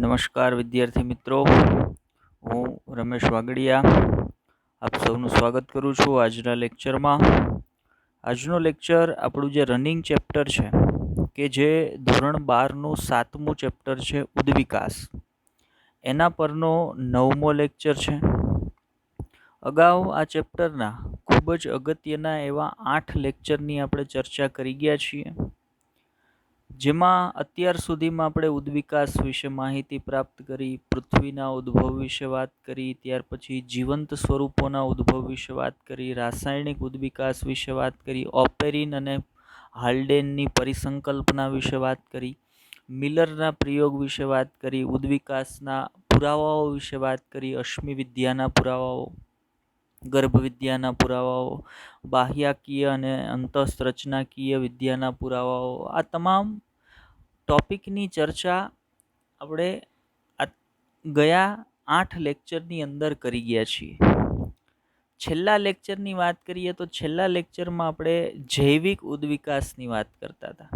નમસ્કાર વિદ્યાર્થી મિત્રો, હું રમેશ વાગડિયા આપ સૌનું સ્વાગત કરું છું આજના લેક્ચરમાં. આજનો લેક્ચર આપણું જે રનિંગ ચેપ્ટર છે કે જે ધોરણ 12નું 7મું ચેપ્ટર છે ઉદ્વિકાસ, એના પરનો 9મો લેક્ચર છે. અગાઉ આ ચેપ્ટરના ખૂબ જ અગત્યના એવા 8 લેક્ચરની આપણે ચર્ચા કરી ગયા છીએ, જેમાં અત્યાર સુધીમાં આપણે ઉદ્વિકાસ વિશે માહિતી પ્રાપ્ત કરી, પૃથ્વીના ઉદ્ભવ વિશે વાત કરી, ત્યાર પછી જીવંત સ્વરૂપોના ઉદ્ભવ વિશે વાત કરી, રાસાયણિક ઉદ્વિકાસ વિશે વાત કરી, ઓપેરિન અને હાલ્ડેનની પરિસંકલ્પના વિશે વાત કરી, મિલરના પ્રયોગ વિશે વાત કરી, ઉદ્વિકાસના પુરાવાઓ વિશે વાત કરી, અશ્મિ વિદ્યાના પુરાવાઓ, ગર્ભવિદ્યાના પુરાવાઓ, બાહ્યાકીય અને અંતઃસ્રચનાકીય વિદ્યાના પુરાવાઓ, આ તમામ ટોપિકની ચર્ચા આપણે ગયા 8 લેક્ચરની અંદર કરી ગયા છીએ. છેલ્લા લેક્ચરની વાત કરીએ તો છેલ્લા લેક્ચરમાં આપણે જૈવિક ઉદ્વિકાસની વાત કરતા હતા,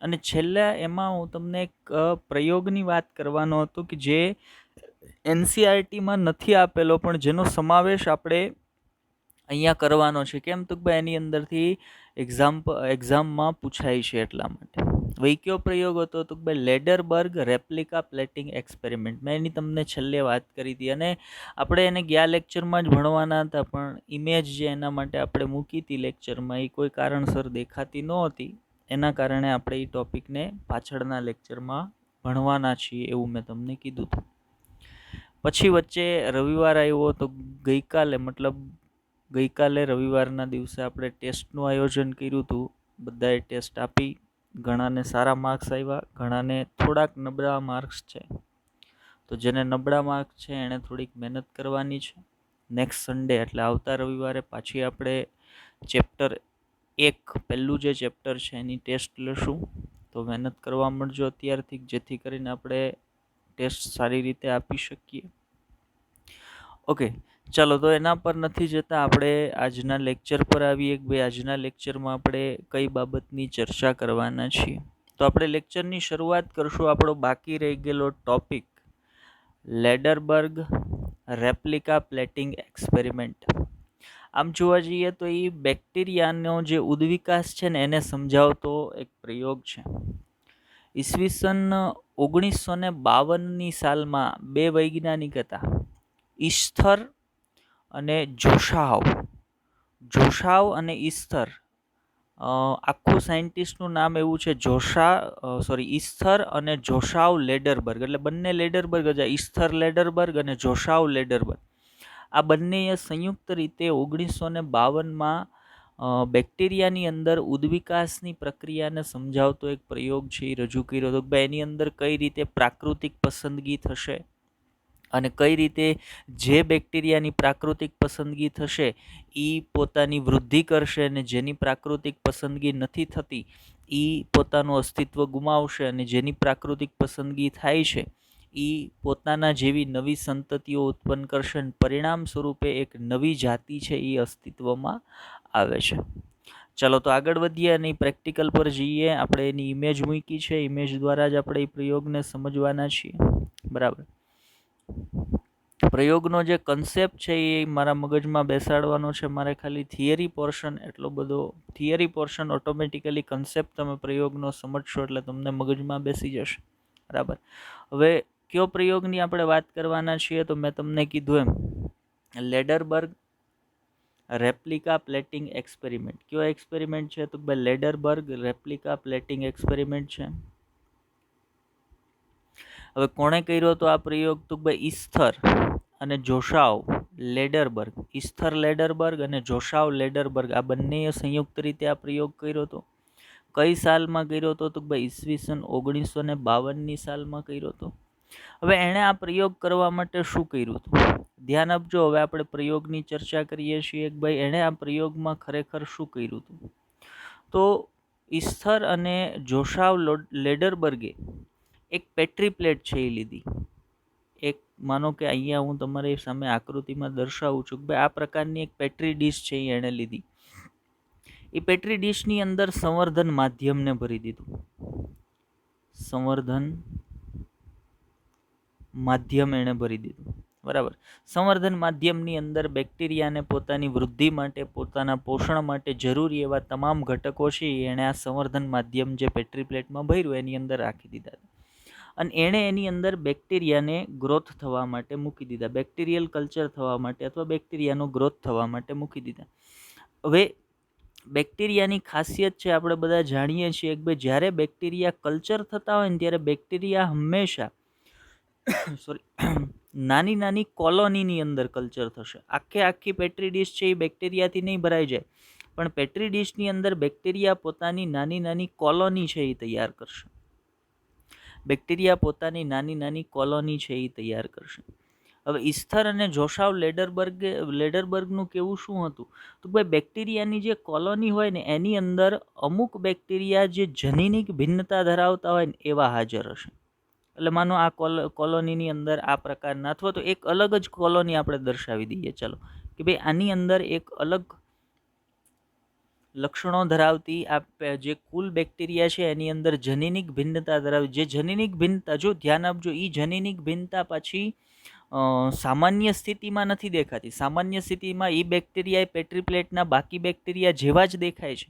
અને છેલ્લા એમાં હું તમને એક પ્રયોગની વાત કરવાનો હતો કે જે NCERTમાં નથી આપેલો, પણ જેનો સમાવેશ આપણે અહીંયા કરવાનો છે. કેમ તો ભાઈ એની અંદરથી એક્ઝામમાં પૂછાય છે, એટલા માટે. વહી કયો પ્રયોગ હતો તો ભાઈ લેડરબર્ગ રેપ્લિકા પ્લેટિંગ એક્સપેરિમેન્ટ. મેં એની તમને છેલ્લે વાત કરી હતી, અને આપણે એને ગયા લેક્ચરમાં જ ભણવાના હતા, પણ ઇમેજ જે એના માટે આપણે મૂકી હતી લેક્ચરમાં, એ કોઈ કારણસર દેખાતી નહોતી. એના કારણે આપણે એ ટોપિકને પાછળના લેક્ચરમાં ભણવાના છીએ, એવું મેં તમને કીધું હતું. પછી વચ્ચે રવિવાર આવ્યો તો ગઈકાલે રવિવારના દિવસે આપણે ટેસ્ટનું આયોજન કર્યું હતું. બધાએ ટેસ્ટ આપી, ઘણાને સારા માર્ક્સ આવ્યા, ઘણાને થોડાક નબળા માર્ક્સ છે. તો જેને નબળા માર્ક્સ છે એણે થોડીક મહેનત કરવાની છે. નેક્સ્ટ સન્ડે એટલે આવતા રવિવારે પાછી આપણે ચેપ્ટર 1 પહેલું જે ચેપ્ટર છે એની ટેસ્ટ લેશું. તો મહેનત કરવા મળજો અત્યારથી, જેથી કરીને આપણે ટેસ્ટ સારી રીતે આપી શકીએ. ઓકે, ચાલો, તો એના પર નથી જતા આપણે આજના લેક્ચર પર આવીએ કે ભાઈ આજના લેક્ચરમાં આપણે કઈ બાબતની ચર્ચા કરવાના છીએ. તો આપણે લેક્ચરની શરૂઆત કરશું આપણો બાકી રહી ગયેલો ટોપિક લેડરબર્ગ રેપ્લિકા પ્લેટિંગ એક્સપેરિમેન્ટ. આમ જોવા જઈએ તો એ બેક્ટેરિયાનો જે ઉદ્વિકાસ છે ને એને સમજાવતો એક પ્રયોગ છે. ઈસવીસન 1952ની સાલમાં બે વૈજ્ઞાનિક હતા, ઈસ્થર અને જોશાવ અને ઈસ્થર. આખું સાયન્ટિસ્ટનું નામ એવું છે ઈસ્થર અને જોશાવ લેડરબર્ગ. એટલે બંને લેડરબર્ગ જ, ઈસ્થર લેડરબર્ગ અને જોશાવ લેડરબર્ગ. આ બંનેએ સંયુક્ત રીતે 1952માં બેક્ટેરિયાની અંદર ઉદ્વિકાસની પ્રક્રિયાને સમજાવતો એક પ્રયોગ છે એ રજૂ કર્યો હતો. એની અંદર કઈ રીતે પ્રાકૃતિક પસંદગી થશે, અને કઈ રીતે જે બેક્ટેરિયાની પ્રાકૃતિક પસંદગી થશે એ પોતાની વૃદ્ધિ કરશે, અને જેની પ્રાકૃતિક પસંદગી નથી થતી એ પોતાનું અસ્તિત્વ ગુમાવશે, અને જેની પ્રાકૃતિક પસંદગી થાય છે એ પોતાના જેવી નવી સંતતિઓ ઉત્પન્ન કરશે, અને પરિણામ સ્વરૂપે એક નવી જાતિ છે એ અસ્તિત્વમાં આવે છે. ચાલો, તો આગળ વધીએ અને પ્રેક્ટિકલ પર જઈએ. આપણે એની ઇમેજ મૂકી છે, ઇમેજ દ્વારા જ આપણે એ પ્રયોગને સમજવાના છીએ. બરાબર. પ્રયોગનો જે કન્સેપ્ટ છે એ મારા મગજમાં બેસાડવાનો છે. મારે ખાલી થિયરી પોર્શન ઓટોમેટિકલી કન્સેપ્ટ તમે પ્રયોગનો સમજશો એટલે તમને મગજમાં બેસી જશે. બરાબર. હવે કયો પ્રયોગની આપણે વાત કરવાના છીએ તો મેં તમને કીધું એમ લેડરબર્ગ રેપ્લિકા પ્લેટિંગ એક્સપેરિમેન્ટ. કયો એક્સપેરિમેન્ટ છે તો ભાઈ લેડરબર્ગ રેપ્લિકા પ્લેટિંગ એક્સપેરિમેન્ટ છે. હવે કોણે કર્યો હતો આ પ્રયોગ તો ભાઈ ઈસ્થર અને જોશાવ લેડરબર્ગ. ઈસ્થર લેડરબર્ગ અને જોશાવ લેડરબર્ગ આ બંનેએ સંયુક્ત રીતે આ પ્રયોગ કર્યો હતો. કઈ સાલમાં કર્યો હતો તો ભાઈ ઈસવીસન 1952ની સાલમાં કર્યો હતો. હવે એણે આ પ્રયોગ કરવા માટે શું કર્યું હતું ધ્યાન આપજો. હવે આપણે પ્રયોગની ચર્ચા કરીએ છીએ કે ભાઈ એણે આ પ્રયોગમાં ખરેખર શું કર્યું હતું. તો ઈસ્થર અને જોશાવ લેડરબર્ગે એક પેટ્રી પ્લેટ છે એ લીધી. એક માનો કે અહીંયા હું તમારી સામે આકૃતિમાં દર્શાવું છું કે ભાઈ આ પ્રકારની એક પેટ્રી ડીશ છે એ એણે લીધી. એ પેટ્રી ડીશની અંદર સંવર્ધન માધ્યમને ભરી દીધું. સંવર્ધન માધ્યમ એણે ભરી દીધું. બરાબર. સંવર્ધન માધ્યમની અંદર બેક્ટેરિયાને પોતાની વૃદ્ધિ માટે, પોતાના પોષણ માટે જરૂરી એવા તમામ ઘટકો છે એણે આ સંવર્ધન માધ્યમ જે પેટ્રી પ્લેટમાં ભર્યું એની અંદર રાખી દીધા અને એણે એની અંદર બેક્ટેરિયાને ગ્રોથ થવા માટે મૂકી દીધા, બેક્ટેરિયલ કલ્ચર થવા માટે અથવા બેક્ટેરિયાનો ગ્રોથ થવા માટે મૂકી દીધા. હવે બેક્ટેરિયાની ખાસિયત છે, આપણે બધા જાણીએ છીએ કે ભાઈ જ્યારે બેક્ટેરિયા કલ્ચર થતા હોય ને ત્યારે બેક્ટેરિયા હંમેશા નાની નાની કોલોનીની અંદર કલ્ચર થશે. આખી પેટ્રી ડીશ છે એ બેક્ટેરિયાથી નહીં ભરાઈ જાય, પણ પેટ્રી ડીશની અંદર બેક્ટેરિયા પોતાની નાની નાની કોલોની છે એ તૈયાર કરશે. બેક્ટેરિયા પોતાની નાની નાની કોલોની છે એ તૈયાર કરશે. હવે ઇસ્થર અને જોશાવ લેડરબર્ગનું કેવું શું હતું તો ભાઈ બેક્ટેરિયાની જે કોલોની હોય ને એની અંદર અમુક બેક્ટેરિયા જે જનીનિક ભિન્નતા ધરાવતા હોય ને એવા હાજર હશે. એટલે માનો આ કોલોનીની અંદર આ પ્રકારના અથવા તો એક અલગ જ કોલોની આપણે દર્શાવી દઈએ, ચાલો કે ભાઈ આની અંદર એક અલગ લક્ષણો ધરાવતી આ જે કુલ બેક્ટેરિયા છે એની અંદર જનીનિક ભિન્નતા ધરાવે. જે જનીનિક ભિન્નતા, જો ધ્યાન આપજો, એ જનીનિક ભિન્નતા પાછી સામાન્ય સ્થિતિમાં નથી દેખાતી. સામાન્ય સ્થિતિમાં એ બેક્ટેરિયા એ પેટ્રી પ્લેટના બાકી બેક્ટેરિયા જેવા જ દેખાય છે,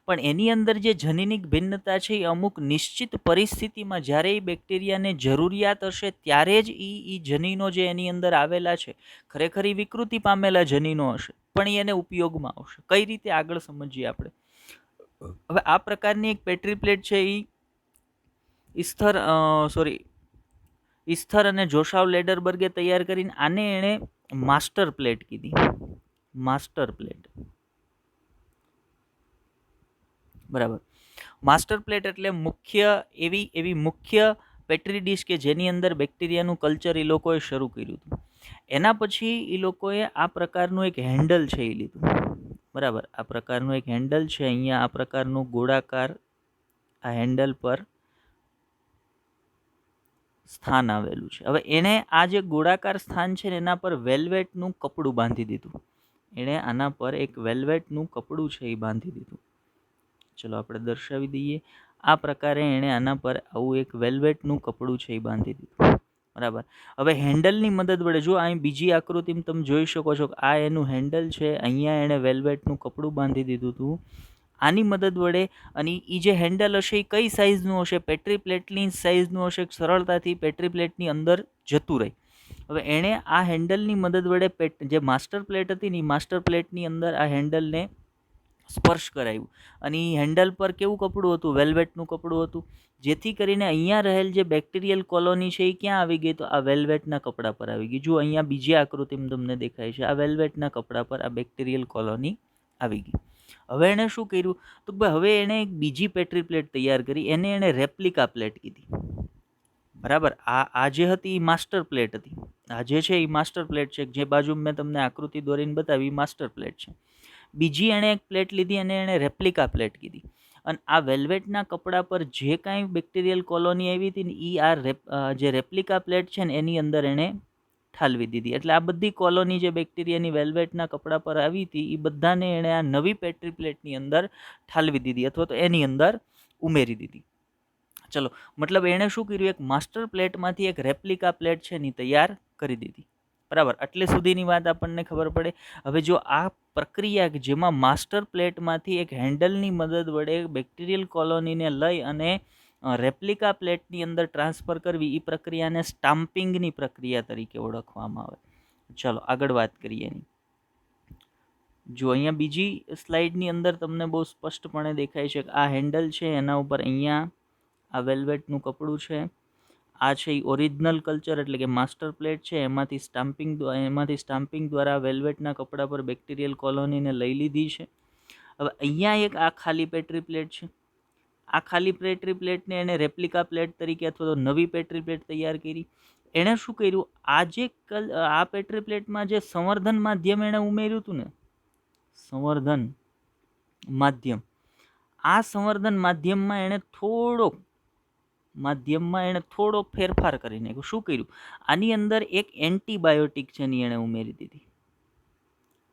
પણ એની અંદર જે જનીનિક ભિન્નતા છે એ અમુક નિશ્ચિત પરિસ્થિતિમાં જ્યારે એ બેક્ટેરિયાને જરૂરિયાત હશે ત્યારે જ એ જનીનો જે એની અંદર આવેલા છે ખરેખર વિકૃતિ પામેલા જનીનો હશે, પણ એને ઉપયોગમાં આવશે. કઈ રીતે આગળ સમજીએ આપણે. હવે આ પ્રકારની એક પેટ્રી પ્લેટ છે એ ઇસ્થર અને જોશાવ લેડરબર્ગે તૈયાર કરીને આને એણે માસ્ટર પ્લેટ કીધી. માસ્ટર પ્લેટ, બરાબર. માસ્ટર પ્લેટ એટલે એવી મુખ્ય પેટ્રી ડીશ કે જેની અંદર બેક્ટેરિયાનું કલ્ચર એ લોકોએ શરૂ કર્યું હતું. એના પછી એ લોકોએ આ પ્રકારનું એક હેન્ડલ છે એ લીધું. બરાબર. આ પ્રકારનું એક હેન્ડલ છે, અહીંયા આ પ્રકારનું ગોળાકાર આ હેન્ડલ પર સ્થાન આવેલું છે. હવે એણે આ જે ગોળાકાર સ્થાન છે ને એના પર વેલ્વેટનું કપડું બાંધી દીધું. એણે આના પર એક વેલ્વેટનું કપડું છે એ બાંધી દીધું. ચલો આપણે દર્શાવી દઈએ. આ પ્રકારે એણે આના પર આવું એક વેલ્વેટનું કપડું છે એ બાંધી દીધું. બરાબર. હવે હેન્ડલની મદદ વડે, જો અહીં બીજી આકૃતિમાં તમે જોઈ શકો છો કે આ એનું હેન્ડલ છે, અહીંયા એણે વેલ્વેટનું કપડું બાંધી દીધું હતું. આની મદદ વડે, અને એ જે હેન્ડલ હશે એ કઈ સાઇઝનું હશે, પેટ્રી પ્લેટની સાઇઝનું હશે, સરળતાથી પેટ્રી પ્લેટની અંદર જતું રહે. હવે એણે આ હેન્ડલની મદદ વડે જે માસ્ટર પ્લેટ હતી ને એ માસ્ટર પ્લેટની અંદર આ હેન્ડલને સ્પર્શ કરાયું, અને એ હેન્ડલ પર કેવું કપડું હતું, વેલ્વેટનું કપડું હતું, જેથી કરીને અહીંયા રહેલ જે બેક્ટેરિયલ કોલોની છે એ ક્યાં આવી ગઈ, તો આ વેલ્વેટના કપડા પર આવી ગઈ. જો અહીંયા બીજી આકૃતિમાં તમને દેખાય છે, આ વેલ્વેટના કપડા પર આ બેક્ટેરિયલ કોલોની આવી ગઈ. હવે એણે શું કર્યું તો હવે એણે એક બીજી પેટ્રી પ્લેટ તૈયાર કરી, એને એણે રેપ્લિકા પ્લેટ કીધી. બરાબર. આ જે હતી એ માસ્ટર પ્લેટ હતી. આ જે છે એ માસ્ટર પ્લેટ છે, જે બાજુ મેં તમને આકૃતિ દોરીને બતાવી માસ્ટર પ્લેટ છે. બીજી એણે એક પ્લેટ લીધી અને એણે રેપ્લિકા પ્લેટ કીધી. અને આ વેલ્વેટના કપડા પર જે કાંઈ બેક્ટેરિયલ કોલોની આવી હતી ને એ જે રેપ્લિકા પ્લેટ છે ને એની અંદર એણે ઠાલવી દીધી. એટલે આ બધી કોલોની જે બેક્ટેરિયાની વેલ્વેટના કપડા પર આવી હતી એ બધાને એણે આ નવી પેટ્રી પ્લેટની અંદર ઠાલવી દીધી અથવા તો એની અંદર ઉમેરી દીધી. ચલો, મતલબ એણે શું કર્યું, એક માસ્ટર પ્લેટમાંથી એક રેપ્લિકા પ્લેટ છે ને તૈયાર કરી દીધી. બરાબર. એટલે સુધીની વાત આપણને ખબર પડે. હવે જો આ પ્રક્રિયા જેમાં માસ્ટર પ્લેટમાંથી એક હેન્ડલની મદદ વડે બેક્ટેરિયલ કોલોનીને લઈ અને રેપ્લિકા પ્લેટની અંદર ટ્રાન્સફર કરવી, એ પ્રક્રિયાને સ્ટામ્પિંગની પ્રક્રિયા તરીકે ઓળખવામાં આવે. ચલો આગળ વાત કરીએ એની. જો અહીંયા બીજી સ્લાઇડની અંદર તમને બહુ સ્પષ્ટપણે દેખાય છે કે આ હેન્ડલ છે, એના ઉપર અહીંયા આ વેલ્વેટનું કપડું છે. આ છે એ ઓરિજિનલ કલ્ચર એટલે કે માસ્ટર પ્લેટ છે, એમાંથી સ્ટામ્પિંગ દ્વારા વેલ્વેટના કપડા પર બેક્ટેરિયલ કોલોનીને લઈ લીધી છે. હવે અહીંયા એક આ ખાલી પેટ્રી પ્લેટ છે. આ ખાલી પેટ્રી પ્લેટને એણે રેપ્લિકા પ્લેટ તરીકે અથવા તો નવી પેટ્રી પ્લેટ તૈયાર કરી. એણે શું કર્યું, આ પેટ્રી પ્લેટમાં જે સંવર્ધન માધ્યમ એણે ઉમેર્યું હતું ને, સંવર્ધન માધ્યમ, આ સંવર્ધન માધ્યમમાં એણે થોડો ફેરફાર કરી નાખ્યો. શું કર્યું, આની અંદર એક એન્ટીબાયોટિક છે એની એણે ઉમેરી દીધી.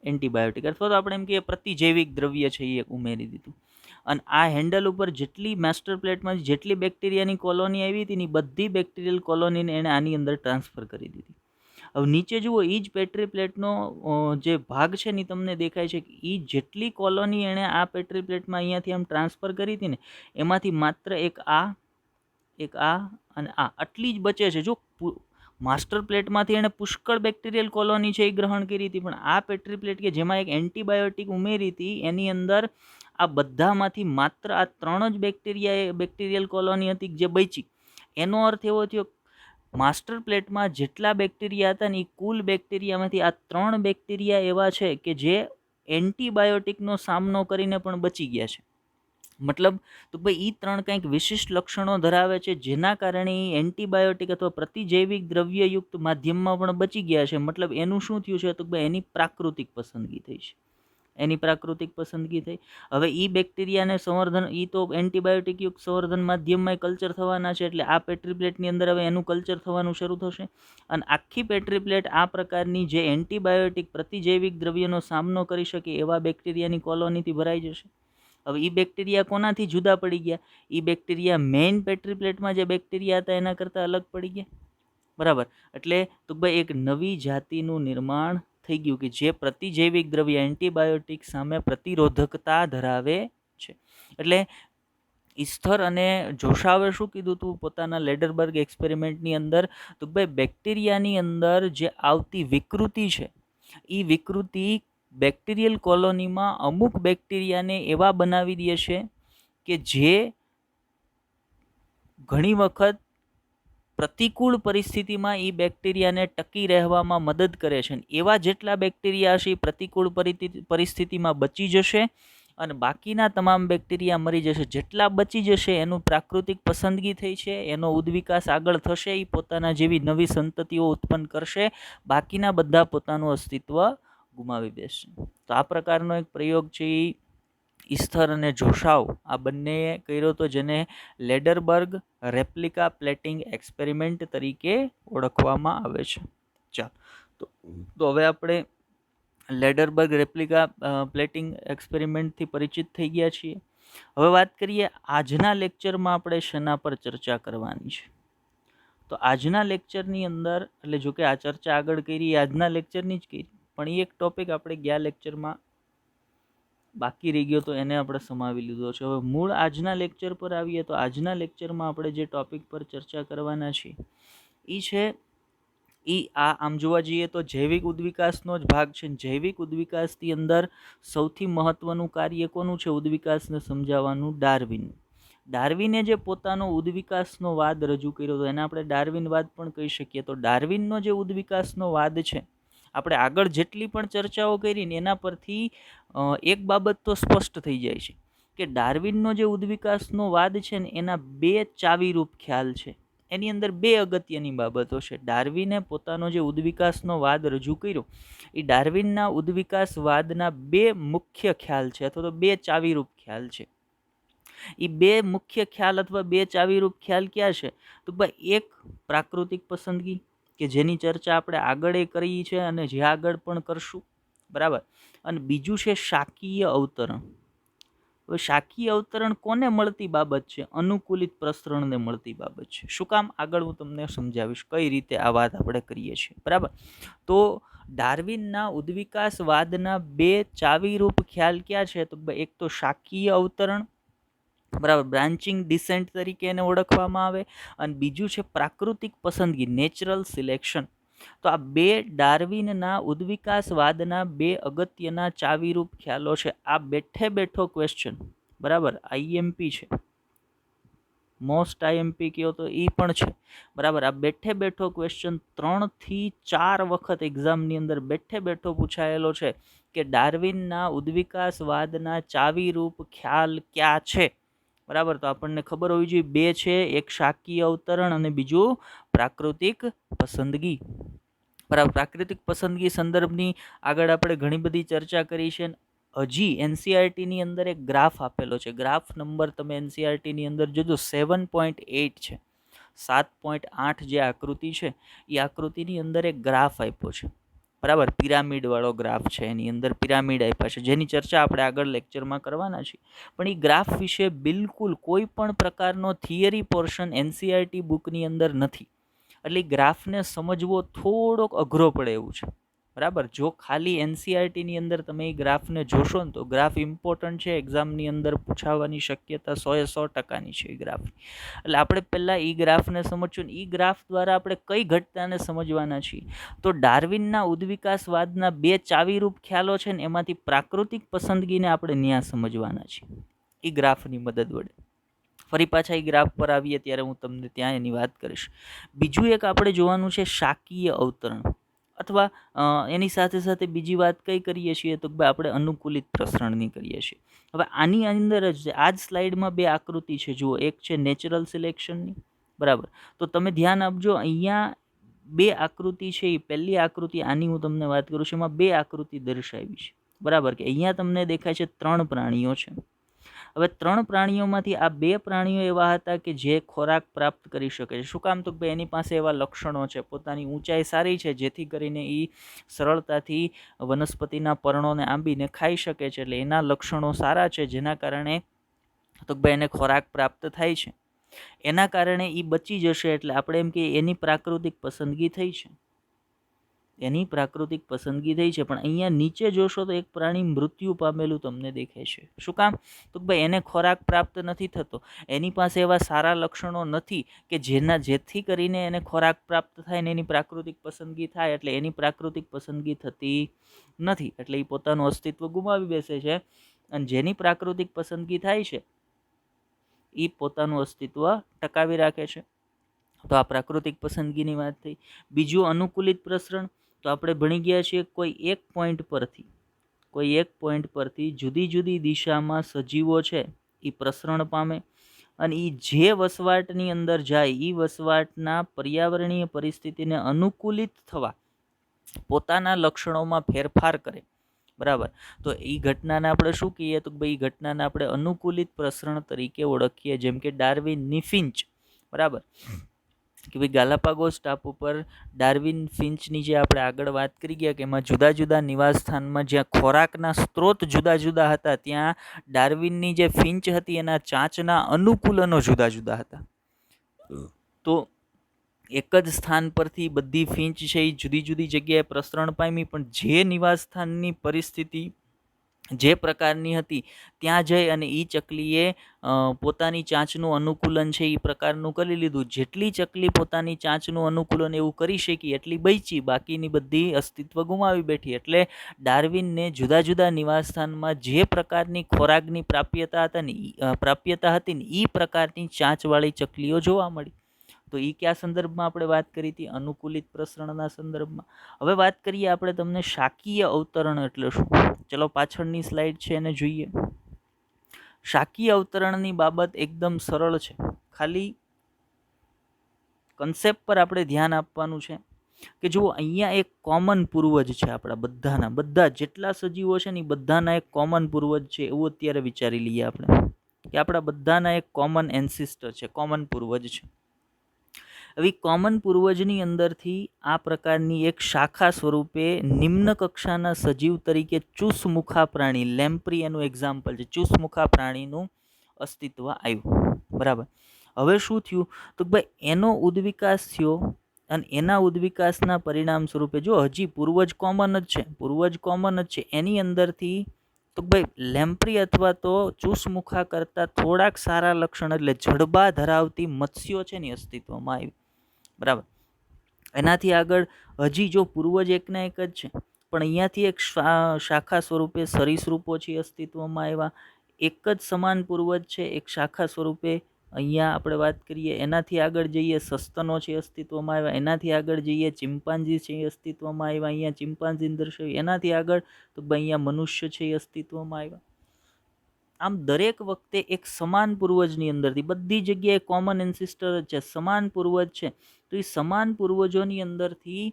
એન્ટીબાયોટિક અથવા તો આપણે એમ કહીએ પ્રતિજૈવિક દ્રવ્ય છે એ ઉમેરી દીધું. અને આ હેન્ડલ ઉપર જેટલી માસ્ટર પ્લેટમાં જેટલી બેક્ટેરિયાની કોલોની આવી હતી ને બધી બેક્ટેરિયલ કોલોનીને એણે આની અંદર ટ્રાન્સફર કરી દીધી. હવે નીચે જુઓ, એ જ પેટ્રી પ્લેટનો જે ભાગ છે ને તમને દેખાય છે કે એ જેટલી કોલોની એણે આ પેટ્રી પ્લેટમાં અહીંયાથી આમ ટ્રાન્સફર કરી હતી ને એમાંથી માત્ર એક આ અને આ આટલી જ બચે છે. જો માસ્ટર પ્લેટમાંથી એણે પુષ્કળ બેક્ટેરિયલ કોલોની છે એ ગ્રહણ કરી હતી, પણ આ પેટ્રી પ્લેટ કે જેમાં એક એન્ટીબાયોટિક ઉમેરી હતી એની અંદર આ બધામાંથી માત્ર આ 3 જ બેક્ટેરિયલ કોલોની હતી જે બચી. એનો અર્થ એવો થયો, માસ્ટર પ્લેટમાં જેટલા બેક્ટેરિયા હતા ને એ કુલ બેક્ટેરિયામાંથી આ 3 બેક્ટેરિયા એવા છે કે જે એન્ટીબાયોટિકનો સામનો કરીને પણ બચી ગયા છે. મતલબ તો ભાઈ એ 3 કંઈક વિશિષ્ટ લક્ષણો ધરાવે છે જેના કારણે એ એન્ટીબાયોટિક અથવા પ્રતિજૈવિક દ્રવ્યયુક્ત માધ્યમમાં પણ બચી ગયા છે. મતલબ એનું શું થયું છે? તો ભાઈ એની પ્રાકૃતિક પસંદગી થઈ છે. હવે એ બેક્ટેરિયાને સંવર્ધન, એ તો એન્ટીબાયોટિક યુક્ત સંવર્ધન માધ્યમમાં કલ્ચર થવાના છે, એટલે આ પેટ્રી પ્લેટની અંદર હવે એનું કલ્ચર થવાનું શરૂ થશે અને આખી પેટ્રી પ્લેટ આ પ્રકારની જે એન્ટીબાયોટિક પ્રતિજૈવિક દ્રવ્યનો સામનો કરી શકે એવા બેક્ટેરિયાની કોલોનીથી ભરાઈ જશે. હવે એ બેક્ટેરિયા કોનાથી જુદા પડી ગયા? એ બેક્ટેરિયા મેઇન પેટ્રી પ્લેટમાં જે બેક્ટેરિયા હતા એના કરતાં અલગ પડી ગયા. બરાબર. એટલે તો ભાઈ એક નવી જાતિનું નિર્માણ થઈ ગયું કે જે પ્રતિજૈવિક દ્રવ્ય એન્ટીબાયોટિક સામે પ્રતિરોધકતા ધરાવે છે. એટલે ઇસ્થર અને જોશાવે શું કીધું હતું પોતાના લેડરબર્ગ એક્સપેરિમેન્ટની અંદર? તો ભાઈ બેક્ટેરિયાની અંદર જે આવતી વિકૃતિ છે એ વિકૃતિ બેક્ટેરિયલ કોલોનીમાં અમુક બેક્ટેરિયાને એવા બનાવી દે છે કે જે ઘણી વખત પ્રતિકૂળ પરિસ્થિતિમાં એ બેક્ટેરિયાને ટકી રહેવામાં મદદ કરે છે. એવા જેટલા બેક્ટેરિયા છે એ પ્રતિકૂળ પરિસ્થિતિમાં બચી જશે અને બાકીના તમામ બેક્ટેરિયા મરી જશે. જેટલા બચી જશે એનું પ્રાકૃતિક પસંદગી થઈ છે, એનો ઉદ્વિકાસ આગળ થશે, એ પોતાના જેવી નવી સંતતિઓ ઉત્પન્ન કરશે, બાકીના બધા પોતાનું અસ્તિત્વ ગુમાવી બેસશે. તો આ પ્રકારનો એક પ્રયોગ છે એ ઇસ્થર અને જોશાવ આ બંનેએ કર્યો હતો, જેને લેડરબર્ગ રેપ્લિકા પ્લેટિંગ એક્સપેરિમેન્ટ તરીકે ઓળખવામાં આવે છે. ચાલો, તો હવે આપણે લેડરબર્ગ રેપ્લિકા પ્લેટિંગ એક્સપેરિમેન્ટથી પરિચિત થઈ ગયા છીએ. હવે વાત કરીએ આજના લેક્ચરમાં આપણે શેના પર ચર્ચા કરવાની છે. તો આજના લેક્ચરની અંદર, એટલે જો કે આ ચર્ચા આગળ કરી આજના લેક્ચરની જ કરી, પણ એ એક ટોપિક આપણે ગયા લેક્ચરમાં બાકી રહી ગયો તો એને આપણે સમાવી લીધો છે. હવે મૂળ આજના લેક્ચર પર આવીએ તો આજના લેક્ચરમાં આપણે જે ટોપિક પર ચર્ચા કરવાના છીએ એ છે આમ જોવા જઈએ તો જૈવિક ઉદ્વિકાસનો જ ભાગ છે. જૈવિક ઉદ્વિકાસની અંદર સૌથી મહત્વનું કાર્ય કોનું છે ઉદ્વિકાસને સમજાવવાનું? ડાર્વિને જે પોતાનો ઉદ્વિકાસનો વાદ રજૂ કર્યો હતો એને આપણે ડાર્વિનવાદ પણ કહી શકીએ. તો ડાર્વિનનો જે ઉદ્વિકાસનો વાદ છે, આપણે આગળ જેટલી પણ ચર્ચાઓ કરી ને એના પરથી એક બાબત તો સ્પષ્ટ થઈ જાય છે કે ડાર્વિનનો જે ઉદ્વિકાસનો વાદ છે ને એના 2 ચાવીરૂપ ખ્યાલ છે. એની અંદર 2 અગત્યની બાબતો છે. ડાર્વિને પોતાનો જે ઉદ્વિકાસનો વાદ રજૂ કર્યો એ ડાર્વિનના ઉદ્વિકાસવાદના 2 મુખ્ય ખ્યાલ છે અથવા તો 2 ચાવીરૂપ ખ્યાલ છે. એ 2 મુખ્ય ખ્યાલ અથવા 2 ચાવીરૂપ ખ્યાલ ક્યાં છે? તો ભાઈ એક પ્રાકૃતિક પસંદગી કે જેની ચર્ચા આપણે આગળ કરી છે અને જે આગળ પણ કરશું, બરાબર. અને બીજું છે શાકીય અવતરણ. હવે શાકીય અવતરણ કોને મળતી બાબત છે? અનુકૂલિત પ્રસરણને મળતી બાબત છે. શું કામ? આગળ હું તમને સમજાવીશ કઈ રીતે આ વાત આપણે કરીએ છીએ, બરાબર. તો ડાર્વિનના ઉદ્વિકાસવાદના 2 ચાવીરૂપ ખ્યાલ ક્યાં છે? તો એક તો શાકીય અવતરણ, બરાબર, બ્રાન્ચિંગ ડિસેન્ટ તરીકે એને ઓળખવામાં આવે, અને બીજું છે પ્રાકૃતિક પસંદગી, નેચરલ સિલેક્શન. તો આ 2 ડાર્વિનના ઉદ્વિકાસવાદના 2 અગત્યના ચાવીરૂપ ખ્યાલો છે. આ બેઠો ક્વેશ્ચન, બરાબર, આઈએમપી છે, મોસ્ટ આઈએમપી કયો તો એ પણ છે, બરાબર. આ બેઠો ક્વેશ્ચન 3 થી 4 વખત એક્ઝામની અંદર બેઠો પૂછાયેલો છે કે ડાર્વિનના ઉદ્વિકાસવાદના ચાવીરૂપ ખ્યાલ ક્યાં છે, બરાબર. તો આપણને ખબર હોવી જોઈએ 2 છે, એક શાકીય અવતરણ અને બીજું પ્રાકૃતિક પસંદગી, બરાબર. પ્રાકૃતિક પસંદગી સંદર્ભની આગળ આપણે ઘણી બધી ચર્ચા કરી છે. હજી એનસીઆરટીની અંદર એક ગ્રાફ આપેલો છે. ગ્રાફ નંબર તમે એનસીઆરટીની અંદર જોજો 7.8 છે. 7.8 જે આકૃતિ છે એ આકૃતિની અંદર એક ગ્રાફ આપ્યો છે, બરાબર, પિરામિડવાળો ગ્રાફ છે, એની અંદર પિરામિડ આપ્યા છે, જેની ચર્ચા આપણે આગળ લેક્ચરમાં કરવાના છીએ. પણ એ ગ્રાફ વિશે બિલકુલ કોઈ પણ પ્રકારનો થિયરી પોર્શન એનસીઈઆરટી બુકની અંદર નથી, એટલે ગ્રાફને સમજવો થોડોક અઘરો પડે એવું છે. બરાબર, જો ખાલી એનસીઈઆરટીની અંદર તમે એ ગ્રાફને જોશો ને તો ગ્રાફ ઇમ્પોર્ટન્ટ છે, એક્ઝામની અંદર પૂછાવાની શક્યતા 100% છે એ ગ્રાફ. એટલે આપણે પહેલાં એ ગ્રાફને સમજશું ને એ ગ્રાફ દ્વારા આપણે કઈ ઘટનાને સમજવાના છીએ. તો ડાર્વિનના ઉદ્વિકાસવાદના 2 ચાવીરૂપ ખ્યાલો છે ને એમાંથી પ્રાકૃતિક પસંદગીને આપણે ન્યા સમજવાના છીએ એ ગ્રાફની મદદ વડે. ફરી પાછા એ ગ્રાફ પર આવીએ ત્યારે હું તમને ત્યાં એની વાત કરીશ. બીજું એક આપણે જોવાનું છે શાકીય અવતરણ, અથવા એની સાથે સાથે બીજી વાત કઈ કરીએ છીએ તો આપણે અનુકૂલિત પ્રસરણની કરીએ છીએ. હવે આની અંદર જ આ જ સ્લાઇડમાં 2 આકૃતિ છે, જુઓ, એક છે નેચરલ સિલેક્શનની, બરાબર. તો તમે ધ્યાન આપજો, અહીંયા 2 આકૃતિ છે. એ પહેલી આકૃતિ આની હું તમને વાત કરું છું, એમાં 2 આકૃતિ દર્શાવી છે, બરાબર. કે અહીંયા તમને દેખાય છે 3 પ્રાણીઓ છે. હવે 3 પ્રાણીઓમાંથી આ 2 પ્રાણીઓ એવા હતા કે જે ખોરાક પ્રાપ્ત કરી શકે છે. શું કામ? તો ભાઈ એની પાસે એવા લક્ષણો છે, પોતાની ઊંચાઈ સારી છે, જેથી કરીને એ સરળતાથી વનસ્પતિના પર્ણોને આંબીને ખાઈ શકે છે. એટલે એના લક્ષણો સારા છે, જેના કારણે તો ભાઈ એને ખોરાક પ્રાપ્ત થાય છે. એના કારણે એ બચી જશે. એટલે આપણે એમ કે એની પ્રાકૃતિક પસંદગી થઈ છે, એની પ્રાકૃતિક પસંદગી થઈ છે. પણ અહીંયા નીચે જોશો તો એક પ્રાણી મૃત્યુ પામેલું તમને દેખાય છે. શું કામ? તો ભાઈ એને ખોરાક પ્રાપ્ત નથી થતો, એની પાસે એવા સારા લક્ષણો નથી કે જેથી કરીને એને ખોરાક પ્રાપ્ત થાય ને એની પ્રાકૃતિક પસંદગી થાય. એટલે એની પ્રાકૃતિક પસંદગી થતી નથી, એટલે એ પોતાનું અસ્તિત્વ ગુમાવી બેસે છે. અને જેની પ્રાકૃતિક પસંદગી થાય છે એ પોતાનું અસ્તિત્વ ટકાવી રાખે છે. તો આ પ્રાકૃતિક પસંદગીની વાત થઈ. બીજું અનુકૂલિત પ્રસરણ. તો આપણે ભણી ગયા છીએ કોઈ એક પોઈન્ટ પરથી જુદી જુદી દિશામાં સજીવો છે એ પ્રસરણ પામે, અને એ જે વસવાટની અંદર જાય એ વસવાટના પર્યાવરણીય પરિસ્થિતિને અનુકૂલિત થવા પોતાના લક્ષણોમાં ફેરફાર કરે, બરાબર. તો એ ઘટનાને આપણે શું કહીએ? તો ભાઈ એ ઘટનાને આપણે અનુકૂલિત પ્રસરણ તરીકે ઓળખીએ. જેમ કે ડાર્વિનની ફિંચ, બરાબર, કે ભાઈ ગાલાપાગોસ ટાપુ પર ડાર્વિન ફિંચની જે આપણે આગળ વાત કરી ગયા કે એમાં જુદા જુદા નિવાસ સ્થાનમાં જ્યાં ખોરાકના સ્ત્રોત જુદા જુદા હતા, ત્યાં ડાર્વિનની જે ફિંચ હતી એના ચાંચના અનુકૂલનો જુદા જુદા હતા. તો એક જ સ્થાન પરથી બધી ફિંચ છે એ જુદી જુદી જગ્યાએ પ્રસરણ પામી, પણ જે નિવાસ સ્થાનની પરિસ્થિતિ જે પ્રકારની હતી ત્યાં જઈ અને એ ચકલીએ પોતાની ચાંચનું અનુકૂલન છે એ પ્રકારનું કરી લીધું. જેટલી ચકલી પોતાની ચાંચનું અનુકૂલન એવું કરી શકી એટલી બચી, બાકીની બધી અસ્તિત્વ ગુમાવી બેઠી. એટલે ડાર્વિનને જુદા જુદા નિવાસસ્થાનમાં જે પ્રકારની ખોરાકની પ્રાપ્યતા હતી ને એ પ્રકારની ચાંચવાળી ચકલીઓ જોવા મળી. તો એ કયા સંદર્ભમાં આપણે વાત કરી હતી? અનુકૂલિત પ્રસરણના સંદર્ભમાં. હવે વાત કરીએ આપણે તમને શાકીય અવતરણ એટલે શું. ચલો પાછળની સ્લાઇડ છે એને જોઈએ. શાકીય અવતરણની બાબત એકદમ સરળ છે, ખાલી કન્સેપ્ટ પર આપણે ધ્યાન આપવાનું છે. કે જુઓ, અહીંયા એક કોમન પૂર્વજ છે આપણા બધા જેટલા સજીવો છે ને એ બધાના એક કોમન પૂર્વજ છે એવું અત્યારે વિચારી લઈએ આપણે, કે આપણા બધાના એક કોમન એન્સિસ્ટર છે, કોમન પૂર્વજ છે. હવે કોમન પૂર્વજની અંદરથી આ પ્રકારની એક શાખા સ્વરૂપે નિમ્ન કક્ષાના સજીવ તરીકે ચૂસમુખા પ્રાણી, લેમ્પ્રી એનું એક્ઝામ્પલ છે, ચૂસમુખા પ્રાણીનું અસ્તિત્વ આવ્યું, બરાબર. હવે શું થયું? તો ભાઈ એનો ઉદ્વિકાસ થયો, અને એના ઉદ્વિકાસના પરિણામ સ્વરૂપે જો હજી પૂર્વજ કોમન જ છે, એની અંદરથી તો ભાઈ લેમ્પ્રી અથવા તો ચૂસમુખા કરતાં થોડાક સારા લક્ષણ એટલે જડબા ધરાવતી મત્સ્યો છે ને અસ્તિત્વમાં આવી, બરાબર. એનાથી આગળ હજી જો પૂર્વજ એકના એક જ છે, પણ અહીંયાથી એક શાખા સ્વરૂપે સરીસૃપો છે અસ્તિત્વમાં આવ્યા. એક જ સમાન પૂર્વજ છે, એક શાખા સ્વરૂપે અહીંયા આપણે વાત કરીએ. એનાથી આગળ જઈએ સસ્તનો છે અસ્તિત્વમાં આવ્યા. એનાથી આગળ જઈએ ચિમ્પાન્જી છે અસ્તિત્વમાં આવ્યા, અહીંયા ચિમ્પાન્જીને દર્શાવ્યું. એનાથી આગળ તો અહીંયા મનુષ્ય છે અસ્તિત્વમાં આવ્યા. આમ દરેક વખતે એક સમાન પૂર્વજની અંદરથી બધી જગ્યાએ કોમન એન્સિસ્ટર જ છે, સમાન પૂર્વજ છે. તો એ સમાન પૂર્વજોની અંદરથી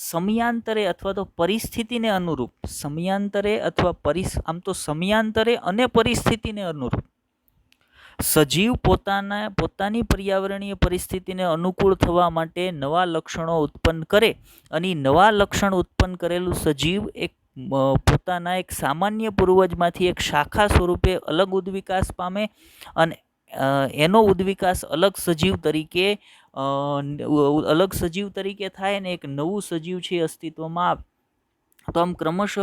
સમયાંતરે અથવા તો પરિસ્થિતિને અનુરૂપ, સમયાંતરે અને પરિસ્થિતિને અનુરૂપ સજીવ પોતાની પર્યાવરણીય પરિસ્થિતિને અનુકૂળ થવા માટે નવા લક્ષણો ઉત્પન્ન કરે અને નવા લક્ષણ ઉત્પન્ન કરેલું સજીવ પોતાના એક સામાન્ય પૂર્વજમાંથી એક શાખા સ્વરૂપે અલગ ઉદ્વિકાસ પામે અને એનો ઉદ્વિકાસ અલગ સજીવ તરીકે થાય ને એક નવું સજીવ છે અસ્તિત્વમાં આવે. તો આમ ક્રમશઃ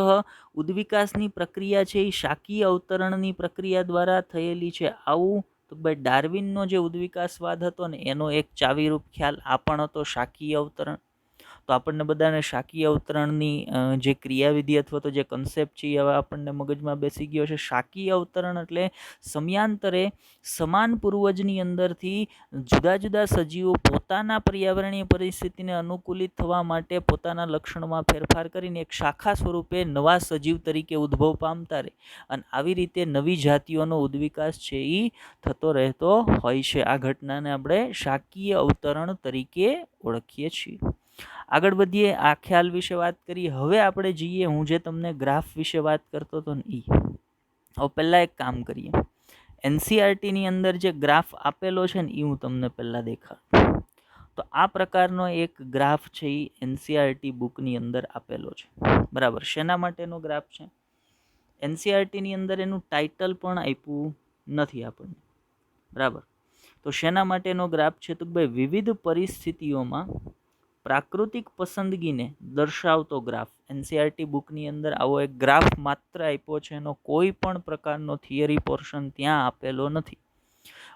ઉદ્વિકાસની પ્રક્રિયા છે એ શાકીય અવતરણની પ્રક્રિયા દ્વારા થયેલી છે. આવું તો ભાઈ ડાર્વિનનો જે ઉદ્વિકાસવાદ હતો ને એનો એક ચાવીરૂપ ખ્યાલ આ પણ હતો, શાકીય અવતરણ. તો આપણને બધાને શાકીય અવતરણની જે ક્રિયાવિધિ અથવા તો જે કન્સેપ્ટ છે એ હવે આપણને મગજમાં બેસી ગયો છે. શાકીય અવતરણ એટલે સમયાંતરે સમાન પૂર્વજની અંદરથી જુદા જુદા સજીવો પોતાના પર્યાવરણીય પરિસ્થિતિને અનુકૂલિત થવા માટે પોતાના લક્ષણમાં ફેરફાર કરીને એક શાખા સ્વરૂપે નવા સજીવ તરીકે ઉદ્ભવ પામતા રહે અને આવી રીતે નવી જાતિઓનો ઉદ્વિકાસ છે એ થતો રહેતો હોય છે. આ ઘટનાને આપણે શાકીય અવતરણ તરીકે ઓળખીએ છીએ. આગળ વધીએ, આ ખ્યાલ વિશે વાત કરીએ. હવે આપણે જઈએ, હું જે તમને ગ્રાફ વિશે વાત કરતો હતો ને હવે પહેલાં એક કામ કરીએ. એનસીઆરટીની અંદર જે ગ્રાફ આપેલો છે ને એ હું તમને પહેલાં દેખાડું. તો આ પ્રકારનો એક ગ્રાફ છે એ એનસીઆરટી બુકની અંદર આપેલો છે. બરાબર, શેના માટેનો ગ્રાફ છે? એનસીઆરટીની અંદર એનું ટાઇટલ પણ આપ્યું નથી આપણને. બરાબર, તો શેના માટેનો ગ્રાફ છે? તો ભાઈ વિવિધ પરિસ્થિતિઓમાં પ્રાકૃતિક પસંદગીને દર્શાવતો ગ્રાફ. એનસીઆરટી બુકની અંદર આવો એક ગ્રાફ માત્ર આપ્યો છે, એનો કોઈ પણ પ્રકારનો થિયરી પોર્શન ત્યાં આપેલો નથી.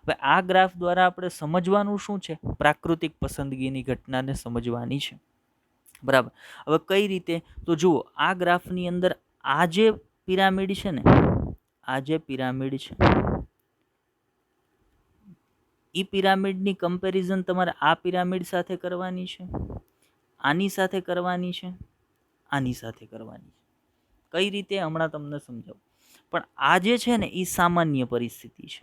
હવે આ ગ્રાફ દ્વારા આપણે સમજવાનું શું છે? પ્રાકૃતિક પસંદગીની ઘટનાને સમજવાની છે. બરાબર, હવે કઈ રીતે? તો જુઓ, આ ગ્રાફની અંદર આ જે પિરામિડ છે ને, આ જે પિરામિડ છે એ પિરામિડની કમ્પેરિઝન તમારે આ પિરામિડ સાથે કરવાની છે, આની સાથે કરવાની છે, આની સાથે કરવાની છે. કઈ રીતે? હમણાં તમને સમજાવું. પણ આ જે છે ને એ સામાન્ય પરિસ્થિતિ છે,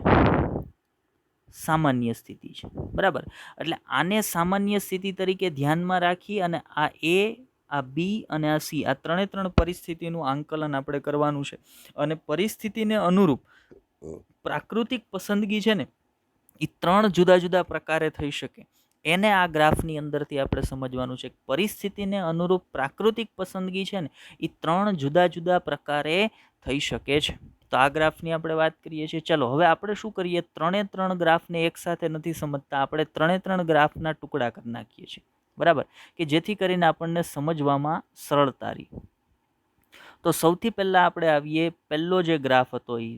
સામાન્ય સ્થિતિ છે. બરાબર, એટલે આને સામાન્ય સ્થિતિ તરીકે ધ્યાનમાં રાખી અને આ એ, આ બી અને આ સી, આ ત્રણ પરિસ્થિતિનું આંકલન આપણે કરવાનું છે. અને પરિસ્થિતિને અનુરૂપ પ્રાકૃતિક પસંદગી છે ને એ ત્રણ જુદા જુદા પ્રકારે થઈ શકે. એને આ ગ્રાફની અંદરથી આપણે સમજવાનું છે. પરિસ્થિતિને અનુરૂપ પ્રાકૃતિક પસંદગી છે ને એ ત્રણ જુદા જુદા પ્રકારે થઈ શકે છે. તો આ ગ્રાફની આપણે વાત કરીએ છીએ. ચલો હવે આપણે શું કરીએ? ત્રણ ગ્રાફને એકસાથે નથી સમજતા, આપણે ત્રણ ગ્રાફના ટુકડા કરી નાખીએ છીએ. બરાબર, કે જેથી કરીને આપણને સમજવામાં સરળતા રહે. તો સૌથી પહેલા આપણે આવીએ, પહેલો જે ગ્રાફ હતો એ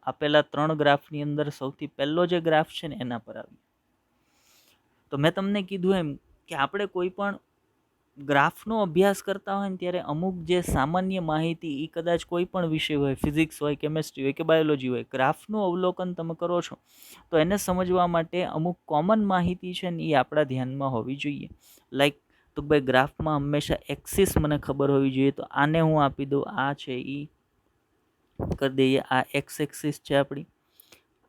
આપેલા ત્રણ ગ્રાફની અંદર સૌથી પહેલો જે ગ્રાફ છે ને એના પર આવીએ. તો મેં તમને કીધું એમ કે આપણે કોઈ પણ ગ્રાફનો અભ્યાસ કરતા હોય ને ત્યારે અમુક જે સામાન્ય માહિતી, એ કદાચ કોઈ પણ વિષય હોય, ફિઝિક્સ હોય, કેમેસ્ટ્રી હોય કે બાયોલોજી હોય, ગ્રાફનું અવલોકન તમે કરો છો તો એને સમજવા માટે અમુક કોમન માહિતી છે ને એ આપણા ધ્યાનમાં હોવી જોઈએ. લાઈક તો ભાઈ ગ્રાફમાં હંમેશા એક્સિસ મને ખબર હોવી જોઈએ. તો આને હું આપી દઉં, આ છે એ કરી દઈએ, આ એક્સ એક્સિસ છે આપણી.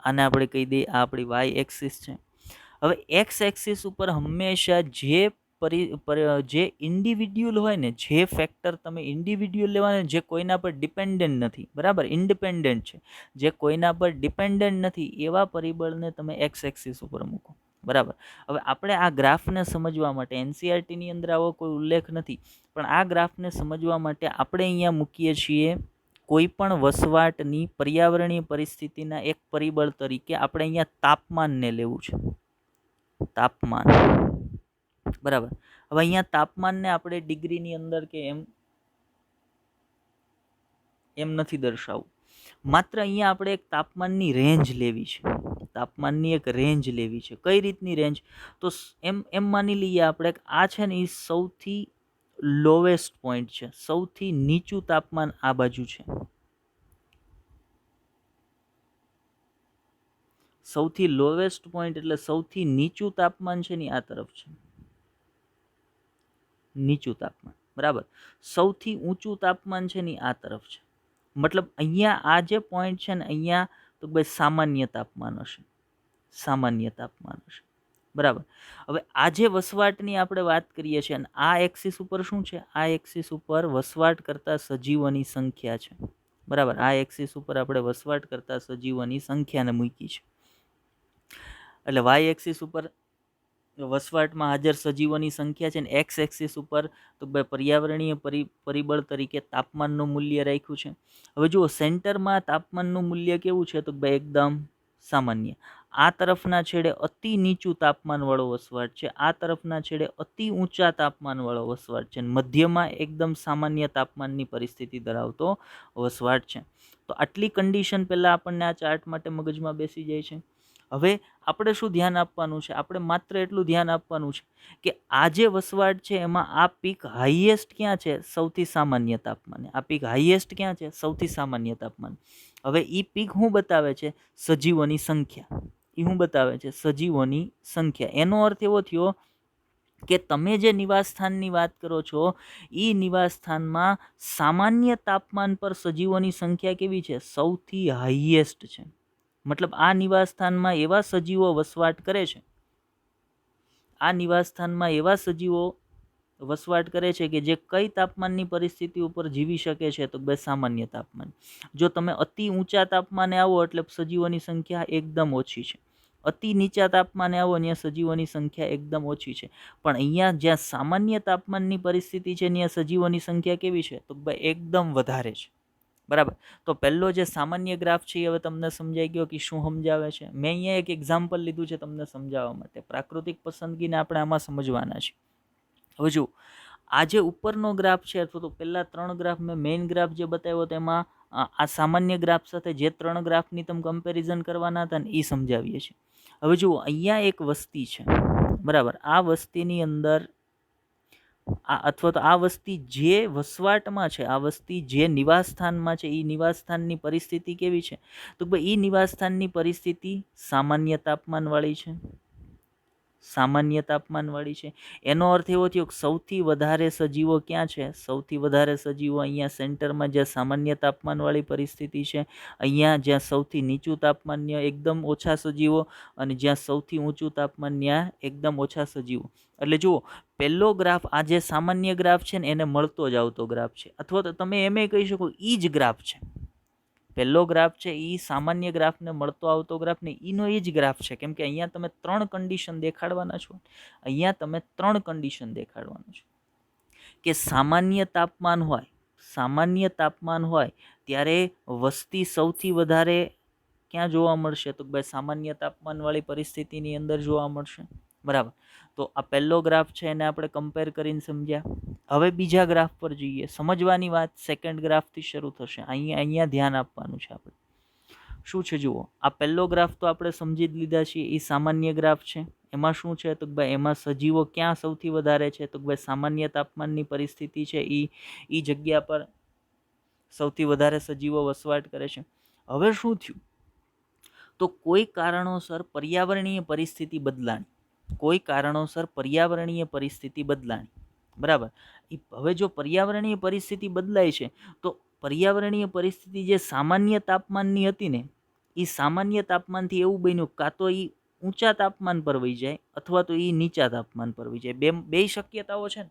આને આપણે કહી દઈએ આ આપણી વાય એક્સિસ છે. હવે એક્સ એક્સિસ ઉપર હંમેશા જે ઇન્ડિવિડ્યુઅલ હોય ને, જે ફેક્ટર તમે ઇન્ડિવિડ્યુઅલ લેવાના, જે કોઈના પર ડિપેન્ડન્ટ નથી, બરાબર, ઇન્ડિપેન્ડન્ટ છે, જે કોઈના પર ડિપેન્ડન્ટ નથી, એવા પરિબળને તમે એક્સ એક્સિસ ઉપર મૂકો. બરાબર, હવે આપણે આ ગ્રાફને સમજવા માટે, એનસીઆરટીની અંદર આવો કોઈ ઉલ્લેખ નથી, પણ આ ગ્રાફને સમજવા માટે આપણે અહીંયા મૂકીએ છીએ કોઈ પણ વસવાટની પર્યાવરણીય પરિસ્થિતિના એક પરિબળ તરીકે આપણે અહીંયા તાપમાનને લેવું છે. તાપમાન, બરાબર. હવે અહીંયા તાપમાનને આપણે ડિગ્રીની અંદર કે એમ નથી દર્શાવવું. માત્ર અહીંયા આપણે એક તાપમાનની રેન્જ લેવી છે. તાપમાનની એક રેન્જ લેવી છે. કઈ રીતની રેન્જ? તો એમ માની લઈએ આપણે કે આ છે ને એ સૌથી લોવેસ્ટ પોઈન્ટ છે, સૌથી નીચું તાપમાન આ બાજુ છે, સૌથી લોવેસ્ટ પોઈન્ટ એટલે સૌથી નીચું તાપમાન છે ને આ તરફ છે, નીચું તાપમાન. બરાબર, સૌથી ઊંચું તાપમાન છે ને આ તરફ છે. મતલબ અહીંયા આ જે પોઈન્ટ છે ને અહીંયા તો ભાઈ સામાન્ય તાપમાન હશે, સામાન્ય તાપમાન હશે. બરાબર, હવે આ જે વસવાટની આપણે વાત કરીએ છીએ અને આ એક્સિસ ઉપર શું છે? આ એક્સિસ ઉપર વસવાટ કરતા સજીવોની સંખ્યા છે. બરાબર, આ એક્સિસ ઉપર આપણે વસવાટ કરતા સજીવોની સંખ્યાને મૂકી છે. એટલે વાય એક્સિસ ઉપર વસવાટમાં હાજર સજીવોની સંખ્યા છે ને એક્સ એક્સિસ ઉપર તો ભાઈ પર્યાવરણીય પરિબળ તરીકે તાપમાનનું મૂલ્ય રાખ્યું છે. હવે જુઓ સેન્ટરમાં તાપમાનનું મૂલ્ય કેવું છે તો ભાઈ એકદમ સામાન્ય. આ તરફના છેડે અતિ નીચું તાપમાનવાળો વસવાટ છે, આ તરફના છેડે અતિ ઊંચા તાપમાનવાળો વસવાટ છે, મધ્યમાં એકદમ સામાન્ય તાપમાનની પરિસ્થિતિ ધરાવતો વસવાટ છે. તો આટલી કન્ડિશન પહેલાં આપણને આ ચાર્ટ માટે મગજમાં બેસી જાય છે. હવે આપણે શું ધ્યાન આપવાનું છે? આપણે માત્ર એટલું ધ્યાન આપવાનું છે કે આ જે વસવાટ છે એમાં આ પીક હાઈએસ્ટ ક્યાં છે? સૌથી સામાન્ય તાપમાને. આ પીક હાઈએસ્ટ ક્યાં છે? સૌથી સામાન્ય તાપમાન. હવે એ પીક શું બતાવે છે? સજીવોની સંખ્યા. એ શું બતાવે છે? સજીવોની સંખ્યા. એનો અર્થ એવો થયો કે તમે જે નિવાસસ્થાનની વાત કરો છો એ નિવાસસ્થાનમાં સામાન્ય તાપમાન પર સજીવોની સંખ્યા કેવી છે? સૌથી હાઈએસ્ટ છે. મતલબ આ નિવાસસ્થાનમાં એવા સજીવો વસવાટ કરે છે, આ નિવાસસ્થાનમાં એવા સજીવો વસવાટ કરે છે કે જે કઈ તાપમાનની પરિસ્થિતિ ઉપર જીવી શકે છે? તો બે સામાન્ય તાપમાન. જો તમે અતિ ઊંચા તાપમાને આવો એટલે સજીવોની સંખ્યા એકદમ ઓછી છે, અતિ નીચા તાપમાને આવો ત્યાં સજીવોની સંખ્યા એકદમ ઓછી છે. પણ અહીંયા જ્યાં સામાન્ય તાપમાનની પરિસ્થિતિ છે ત્યાં સજીવોની સંખ્યા કેવી છે? તો ભાઈ એકદમ વધારે છે. બરાબર. તો પહેલો જે સામાન્ય ગ્રાફ છે એ હવે તમને સમજાઈ ગયો કે શું સમજાવે છે. મેં અહીંયા એક એક્ઝામ્પલ લીધું છે તમને સમજાવવા માટે. પ્રાકૃતિક પસંદગીને આપણે આમાં સમજવાના છે. હવે જુઓ, આ જે ઉપરનો ગ્રાફ છે અથવા તો પહેલા 3 ગ્રાફ મેં મેઇન ગ્રાફ જે બતાવ્યો તેમાં આ સામાન્ય ગ્રાફ સાથે જે 3 ગ્રાફની તમે કમ્પેરિઝન કરવાના હતા ને એ સમજાવીએ છીએ. હવે જુઓ, અહીંયા એક વસ્તી છે, બરાબર. આ વસ્તીની અંદર અથવા તો આ વસ્તી જે વસવાટમાં છે, આ વસ્તી જે નિવાસસ્થાનમાં છે, એ નિવાસસ્થાનની પરિસ્થિતિ કેવી છે? તો ભાઈ એ નિવાસસ્થાનની પરિસ્થિતિ સામાન્ય તાપમાનવાળી છે, સામાન્ય તાપમાનવાળી છે. એનો અર્થ એવો થયો કે સૌથી વધારે સજીવો ક્યાં છે? સૌથી વધારે સજીવો અહીંયા સેન્ટરમાં જ્યાં સામાન્ય તાપમાનવાળી પરિસ્થિતિ છે, અહીંયા જ્યાં સૌથી નીચું તાપમાન એકદમ ઓછા સજીવો, અને જ્યાં સૌથી ઊંચું તાપમાન ત્યાં એકદમ ઓછા સજીવો. એટલે જુઓ, પહેલો ગ્રાફ આ જે સામાન્ય ગ્રાફ છે ને એને મળતો જ આવતો ગ્રાફ છે, અથવા તો તમે એમ કહી શકો એ જ ગ્રાફ છે. પહેલો ગ્રાફ છે એ સામાન્ય ગ્રાફને મળતો આવતો ગ્રાફ ને એનો એ જ ગ્રાફ છે. કેમ કે અહીંયા તમે 3 કન્ડિશન દેખાડવાના છો. અહીંયા તમે 3 કન્ડિશન દેખાડવાના છો કે સામાન્ય તાપમાન હોય, સામાન્ય તાપમાન હોય ત્યારે વસ્તી સૌથી વધારે ક્યાં જોવા મળશે? તો ભાઈ સામાન્ય તાપમાનવાળી પરિસ્થિતિની અંદર જોવા મળશે. બરાબર. તો આ પહેલો ગ્રાફ છે એને આપણે કમ્પેર કરીને સમજ્યા. હવે બીજા ગ્રાફ પર જઈએ. સમજવાની વાત સેકન્ડ ગ્રાફથી શરૂ થશે. અહીંયા ધ્યાન આપવાનું છે આપણે. શું છે જુઓ, આ પહેલો ગ્રાફ તો આપણે સમજી જ લીધા છીએ, એ સામાન્ય ગ્રાફ છે. એમાં શું છે? તો ભાઈ એમાં સજીવો ક્યાં સૌથી વધારે છે? તો ભાઈ સામાન્ય તાપમાનની પરિસ્થિતિ છે એ જગ્યા પર સૌથી વધારે સજીવો વસવાટ કરે છે. હવે શું થયું? તો કોઈ કારણોસર પર્યાવરણીય પરિસ્થિતિ બદલાણી, કોઈ કારણોસર પર્યાવરણીય પરિસ્થિતિ બદલાણી. બરાબર. હવે જો પર્યાવરણીય પરિસ્થિતિ બદલાય છે તો પર્યાવરણીય પરિસ્થિતિ જે સામાન્ય તાપમાનની હતી ને એ સામાન્ય તાપમાનથી એવું બન્યું કાં તો એ ઊંચા તાપમાન પર વહી જાય અથવા તો એ નીચા તાપમાન પર વહી જાય. બે શક્યતાઓ છે ને.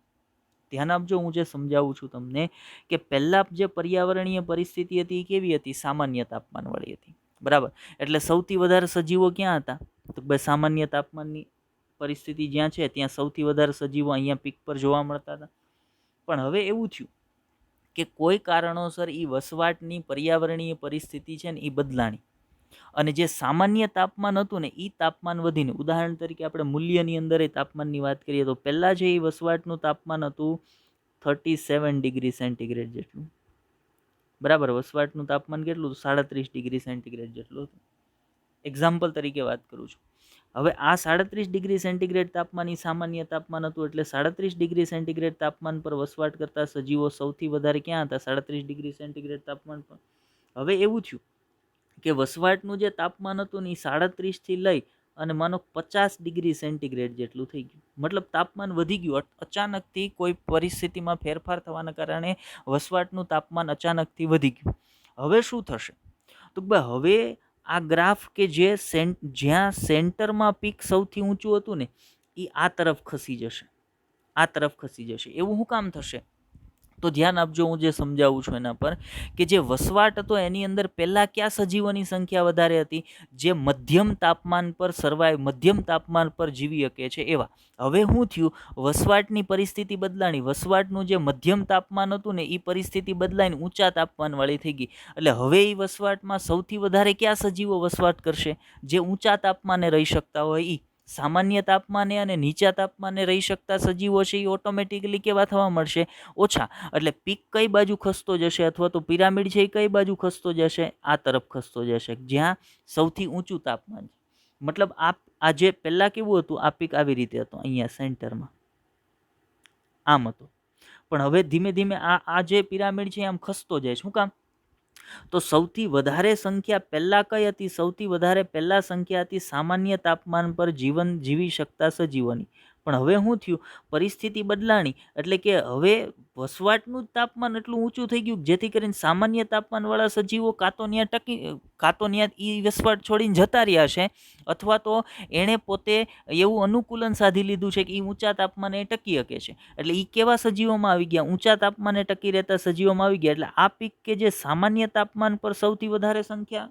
ધ્યાન આપજો, હું જે સમજાવું છું તમને કે પહેલા જે પર્યાવરણીય પરિસ્થિતિ હતી એ કેવી હતી? સામાન્ય તાપમાનવાળી હતી. બરાબર. એટલે સૌથી વધારે સજીવો ક્યાં હતા? તો ભાઈ સામાન્ય તાપમાનની પરિસ્થિતિ જ્યાં છે ત્યાં સૌથી વધારે સજીવો અહીંયા પીક પર જોવા મળતા હતા. પણ હવે એવું થયું કે કોઈ કારણોસર એ વસવાટની પર્યાવરણીય પરિસ્થિતિ છે ને એ બદલાણી, અને જે સામાન્ય તાપમાન હતું ને એ તાપમાન વધીને, ઉદાહરણ તરીકે આપણે મૂલ્યની અંદર તાપમાનની વાત કરીએ તો પહેલાં જે એ વસવાટનું તાપમાન હતું 37 ડિગ્રી સેન્ટીગ્રેડ જેટલું. બરાબર. વસવાટનું તાપમાન કેટલું? 37 ડિગ્રી સેન્ટીગ્રેડ જેટલું હતું. એક્ઝામ્પલ તરીકે વાત કરું છું. હવે આ 37 ડિગ્રી સેન્ટીગ્રેડ તાપમાન એ સામાન્ય તાપમાન હતું, એટલે 37 ડિગ્રી સેન્ટીગ્રેડ તાપમાન પર વસવાટ કરતા સજીવો સૌથી વધારે ક્યાં હતા? 37 ડિગ્રી સેન્ટીગ્રેડ તાપમાન પર. હવે એવું થયું કે વસવાટનું જે તાપમાન હતું ને એ 37થી લઈ અને માનો 50 ડિગ્રી સેન્ટીગ્રેડ જેટલું થઈ ગયું. મતલબ તાપમાન વધી ગયું. અચાનકથી કોઈ પરિસ્થિતિમાં ફેરફાર થવાના કારણે વસવાટનું તાપમાન અચાનકથી વધી ગયું. હવે શું થશે? તો ભાઈ હવે આ ગ્રાફ કે જ્યાં સેન્ટરમાં પીક સૌથી ઊંચું હતું ને એ આ તરફ ખસી જશે, આ તરફ ખસી જશે. એવું શું કામ થશે? તો ધ્યાન આપજો, હું જે સમજાવું છું એના પર, કે જે વસવાટ હતો એની અંદર પહેલાં કયા સજીવોની સંખ્યા વધારે હતી? જે મધ્યમ તાપમાન પર મધ્યમ તાપમાન પર જીવી શકે છે એવા. હવે શું થયું? વસવાટની પરિસ્થિતિ બદલાણી. વસવાટનું જે મધ્યમ તાપમાન હતું ને એ પરિસ્થિતિ બદલાઈને ઊંચા તાપમાનવાળી થઈ ગઈ. એટલે હવે એ વસવાટમાં સૌથી વધારે કયા સજીવો વસવાટ કરશે? જે ઊંચા તાપમાને રહી શકતા હોય એ. સામાન્ય તાપમાને અને નીચા તાપમાને રહી શકતા સજીવો છે એ ઓટોમેટિકલી કેવા થવા મળશે? ઓછા. એટલે પીક કઈ બાજુ ખસતો જશે, અથવા તો પિરામિડ છે એ કઈ બાજુ ખસતો જશે? આ તરફ ખસતો જશે, જ્યાં સૌથી ઊંચું તાપમાન છે. મતલબ આ જે પહેલા કેવું હતું, આ પીક આવી રીતે હતો, અહીંયા સેન્ટરમાં આમ હતો, પણ હવે ધીમે ધીમે આ જે પિરામિડ છે આમ ખસતો જાય. શું કામ? તો સૌથી વધારે સંખ્યા પહેલા કઈ હતી? સૌથી વધારે પહેલા સંખ્યા હતી સામાન્ય તાપમાન પર જીવન જીવી શકતા સજીવોની. પણ હવે શું થયું? પરિસ્થિતિ બદલાણી, એટલે કે હવે વસવાટનું તાપમાન એટલું ઊંચું થઈ ગયું જેથી કરીને સામાન્ય તાપમાનવાળા સજીવો કાં તો ત્યાં એ વસવાટ છોડીને જતા રહ્યા છે, અથવા તો એણે પોતે એવું અનુકૂલન સાધી લીધું છે કે એ ઊંચા તાપમાને ટકી શકે છે. એટલે એ કેવા સજીવોમાં આવી ગયા? ઊંચા તાપમાને ટકી રહેતા સજીવોમાં આવી ગયા. એટલે આ પીક કે જે સામાન્ય તાપમાન પર સૌથી વધારે સંખ્યા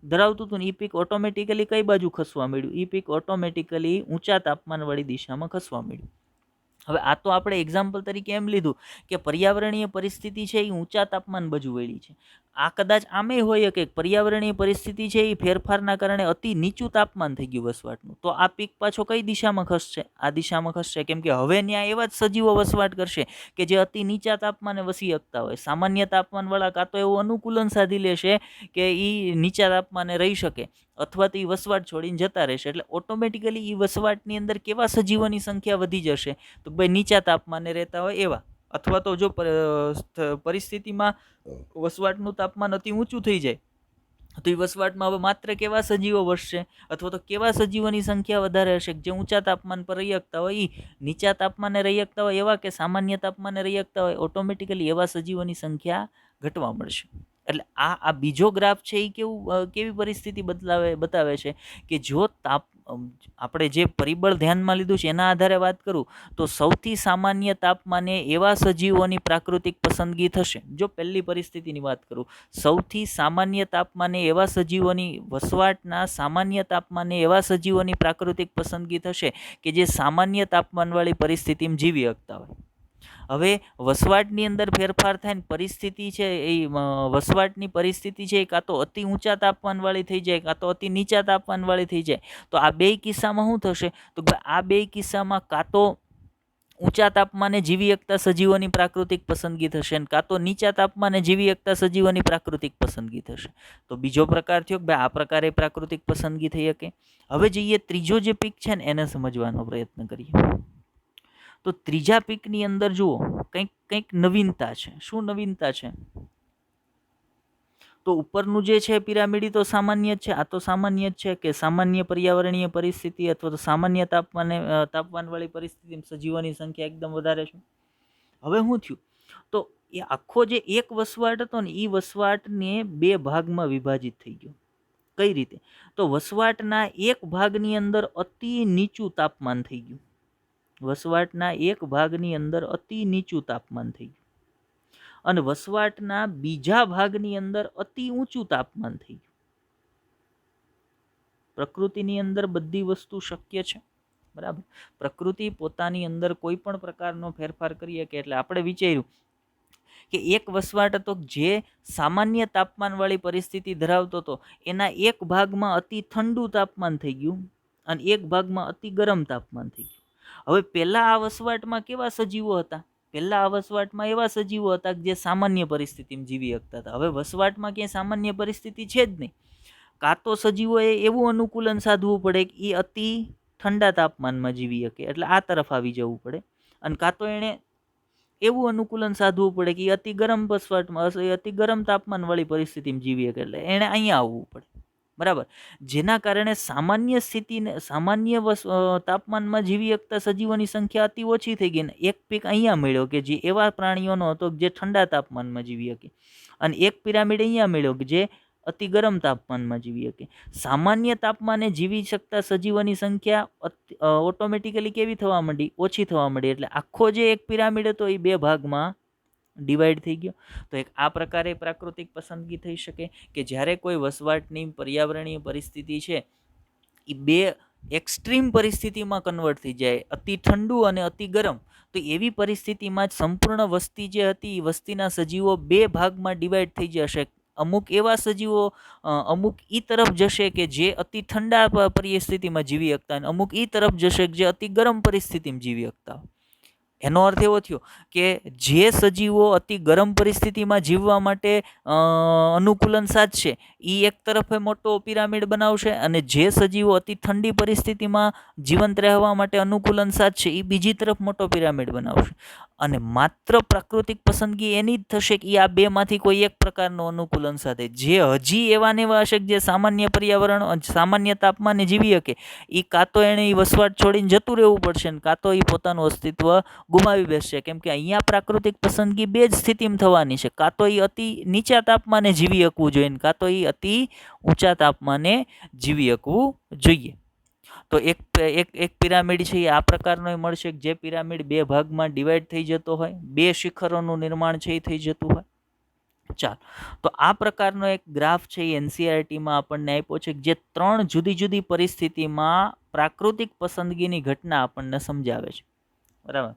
ધરાવતું હતું ને, એ પીક ઓટોમેટિકલી કઈ બાજુ ખસવા મળ્યું? એ પીક ઓટોમેટિકલી ઊંચા તાપમાનવાળી દિશામાં ખસવા મળ્યું. હવે આ તો આપણે એક્ઝામ્પલ તરીકે એમ લીધું કે પર્યાવરણીય પરિસ્થિતિ છે એ ઊંચા તાપમાન બાજુ વળી છે. આ કદાચ આમે હોય કે પર્યાવરણીય પરિસ્થિતિ છે એ ફેરફારના કારણે અતિ નીચું તાપમાન થઈ ગયું વસવાટનું, તો આ પીક પાછો કઈ દિશામાં ખસશે? આ દિશામાં ખસશે, કેમ કે હવે ત્યાં એવા જ સજીવો વસવાટ કરશે કે જે અતિ નીચા તાપમાને વસી શકતા હોય. સામાન્ય તાપમાનવાળા કાં તો એવું અનુકૂલન સાધી લેશે કે એ નીચા તાપમાને રહી શકે, અથવા તો એ વસવાટ છોડીને જતા રહેશે. એટલે ઓટોમેટિકલી એ વસવાટની અંદર કેવા સજીવોની સંખ્યા વધી જશે? તો ભાઈ નીચા તાપમાને રહેતા હોય એવા, અથવા તો જો પરિસ્થિતિમાં વસવાટનું તાપમાન અતિ ઊંચું થઈ જાય તો એ વસવાટમાં હવે માત્ર કેવા સજીવો વસશે, અથવા તો કેવા સજીવોની સંખ્યા વધારે હશે? જે ઊંચા તાપમાન પર રહી શકતા હોય એ નીચા તાપમાને રહી શકતા હોય એવા, કે સામાન્ય તાપમાને રહી શકતા હોય, ઓટોમેટિકલી એવા સજીવોની સંખ્યા ઘટવા મળશે. એટલે આ બીજો ગ્રાફ છે એ કેવી પરિસ્થિતિ બતાવે છે કે જો આપણે જે પરિબળ ધ્યાનમાં લીધું છે એના આધારે વાત કરું તો સૌથી સામાન્ય તાપમાને એવા સજીવોની પ્રાકૃતિક પસંદગી થશે. જો પહેલી પરિસ્થિતિની વાત કરું, સૌથી સામાન્ય તાપમાને એવા સજીવોની વસવાટના સામાન્ય તાપમાને એવા સજીવોની પ્રાકૃતિક પસંદગી થશે કે જે સામાન્ય તાપમાનવાળી પરિસ્થિતિમાં જીવી શકતા હોય. હવે વસવાટની અંદર ફેરફાર થાય ને પરિસ્થિતિ છે એ વસવાટની પરિસ્થિતિ છે એ કાં તો અતિ ઊંચા તાપમાનવાળી થઈ જાય, કાં તો અતિ નીચા તાપમાનવાળી થઈ જાય. તો આ બે કિસ્સામાં શું થશે? તો આ બે કિસ્સામાં કાં તો ઊંચા તાપમાને જીવી શકતા સજીવોની પ્રાકૃતિક પસંદગી થશે, અને કાં તો નીચા તાપમાને જીવી શકતા સજીવોની પ્રાકૃતિક પસંદગી થશે. તો બીજો પ્રકાર થયો કે ભાઈ આ પ્રકારે પ્રાકૃતિક પસંદગી થઈ શકે. હવે જઈએ ત્રીજો જે પીક છે ને એને સમજવાનો પ્રયત્ન કરીએ. તો ત્રીજા પીકની અંદર જુઓ કંઈક નવીનતા છે. શું નવીનતા છે? તો ઉપરનું જે છે પિરામિડ તો સામાન્ય જ છે. આ તો સામાન્ય જ છે કે સામાન્ય પર્યાવરણીય પરિસ્થિતિ અથવા તો સામાન્ય તાપમાનવાળી પરિસ્થિતિ સજીવોની સંખ્યા એકદમ વધારે છે. હવે શું થયું? તો એ આખો જે એક વસવાટ હતો ને એ વસવાટને બે ભાગમાં વિભાજિત થઈ ગયો. કઈ રીતે? તો વસવાટના એક ભાગની અંદર અતિ નીચું તાપમાન થઈ ગયું. વસવાટના એક ભાગની અંદર અતિ નીચું તાપમાન થઈ ગયું, અને વસવાટના બીજા ભાગની અંદર અતિ ઊંચું તાપમાન થઈ ગયું. પ્રકૃતિની અંદર બધી વસ્તુ શક્ય છે, બરાબર? પ્રકૃતિ પોતાની અંદર કોઈ પણ પ્રકારનો ફેરફાર કરી શકે. એટલે આપણે વિચાર્યું કે એક વસવાટ હતો જે સામાન્ય તાપમાનવાળી પરિસ્થિતિ ધરાવતો હતો, એના એક ભાગમાં અતિ ઠંડુ તાપમાન થઈ ગયું અને એક ભાગમાં અતિ ગરમ તાપમાન થઈ ગયું. હવે પહેલા આ વસવાટમાં કેવા સજીવો હતા? પહેલા આ વસવાટમાં એવા સજીવો હતા જે સામાન્ય પરિસ્થિતિમાં જીવી શકતા હતા. હવે વસવાટમાં ક્યાંય સામાન્ય પરિસ્થિતિ છે જ નહીં. કાં તો સજીવોએ એવું અનુકૂલન સાધવું પડે કે એ અતિ ઠંડા તાપમાનમાં જીવી શકે, એટલે આ તરફ આવી જવું પડે, અને કાં તો એણે એવું અનુકૂલન સાધવું પડે કે અતિ ગરમ વસવાટમાં અતિ ગરમ તાપમાનવાળી પરિસ્થિતિમાં જીવી શકે, એટલે એણે અહીંયા આવવું પડે, બરાબર? જેના કારણે સામાન્ય તાપમાનમાં જીવી શકતા સજીવોની સંખ્યા અતિ ઓછી થઈ ગઈ. ને એક પીક અહીંયા મળ્યો કે જે એવા પ્રાણીઓનો હતો જે ઠંડા તાપમાનમાં જીવી શકે, અને એક પિરામિડ અહીંયા મળ્યો કે જે અતિ ગરમ તાપમાનમાં જીવી શકે. સામાન્ય તાપમાને જીવી શકતા સજીવોની સંખ્યા ઓટોમેટિકલી કેવી થવા માંડી? ઓછી થવા માંડી. એટલે આખો જે એક પિરામિડ હતો એ બે ભાગમાં ડિવાઈડ થઈ ગયો. તો એક આ પ્રકારે પ્રાકૃતિક પસંદગી થઈ શકે કે જ્યારે કોઈ વસવાટની પર્યાવરણીય પરિસ્થિતિ છે એ બે એક્સ્ટ્રીમ પરિસ્થિતિમાં કન્વર્ટ થઈ જાય, અતિ ઠંડુ અને અતિ ગરમ, તો એવી પરિસ્થિતિમાં જ સંપૂર્ણ વસ્તી જે હતી એ વસ્તીના સજીવો બે ભાગમાં ડિવાઈડ થઈ જશે. અમુક એવા સજીવો અમુક ઈ તરફ જશે કે જે અતિ ઠંડા પરિસ્થિતિમાં જીવી શકતા, અને અમુક ઈ તરફ જશે કે જે અતિ ગરમ પરિસ્થિતિમાં જીવી શકતા. એનો અર્થ એવો થયો કે જે સજીવો અતિ ગરમ પરિસ્થિતિમાં જીવવા માટે અનુકૂલન સાધશે એ એક તરફે મોટો પિરામિડ બનાવશે, અને જે સજીવો અતિ ઠંડી પરિસ્થિતિમાં જીવંત રહેવા માટે અનુકૂલન સાધશે એ બીજી તરફ મોટો પિરામિડ બનાવશે. અને માત્ર પ્રાકૃતિક પસંદગી એની જ થશે કે આ બેમાંથી કોઈ એક પ્રકારનું અનુકૂલન સાધે. જે હજી એવા ને એવા હશે કે જે સામાન્ય પર્યાવરણ સામાન્ય તાપમાને જીવી શકે, એ કાં તો એણે વસવાટ છોડીને જતું રહેવું પડશે ને કાં તો એ પોતાનું અસ્તિત્વ ગુમાવી બેસશે. કેમ કે અહીંયા પ્રાકૃતિક પસંદગી બે જ સ્થિતિમાં થવાની છે, કાં તો એ અતિ નીચા તાપમાને જીવી શકવું જોઈએ ને કાં તો એ અતિ ઊંચા તાપમાને જીવી શકવું જોઈએ. તો એક એક એક પિરામિડ છે એ આ પ્રકારનો મળશે જે પિરામિડ બે ભાગમાં ડિવાઈડ થઈ જતો હોય, બે શિખરોનું નિર્માણ છે એ થઈ જતું હોય. ચાલો, તો આ પ્રકારનો એક ગ્રાફ છે એ એનસીઆરટીમાં આપણને આપ્યો છે જે 3 જુદી જુદી પરિસ્થિતિમાં પ્રાકૃતિક પસંદગીની ઘટના આપણને સમજાવે છે. બરાબર,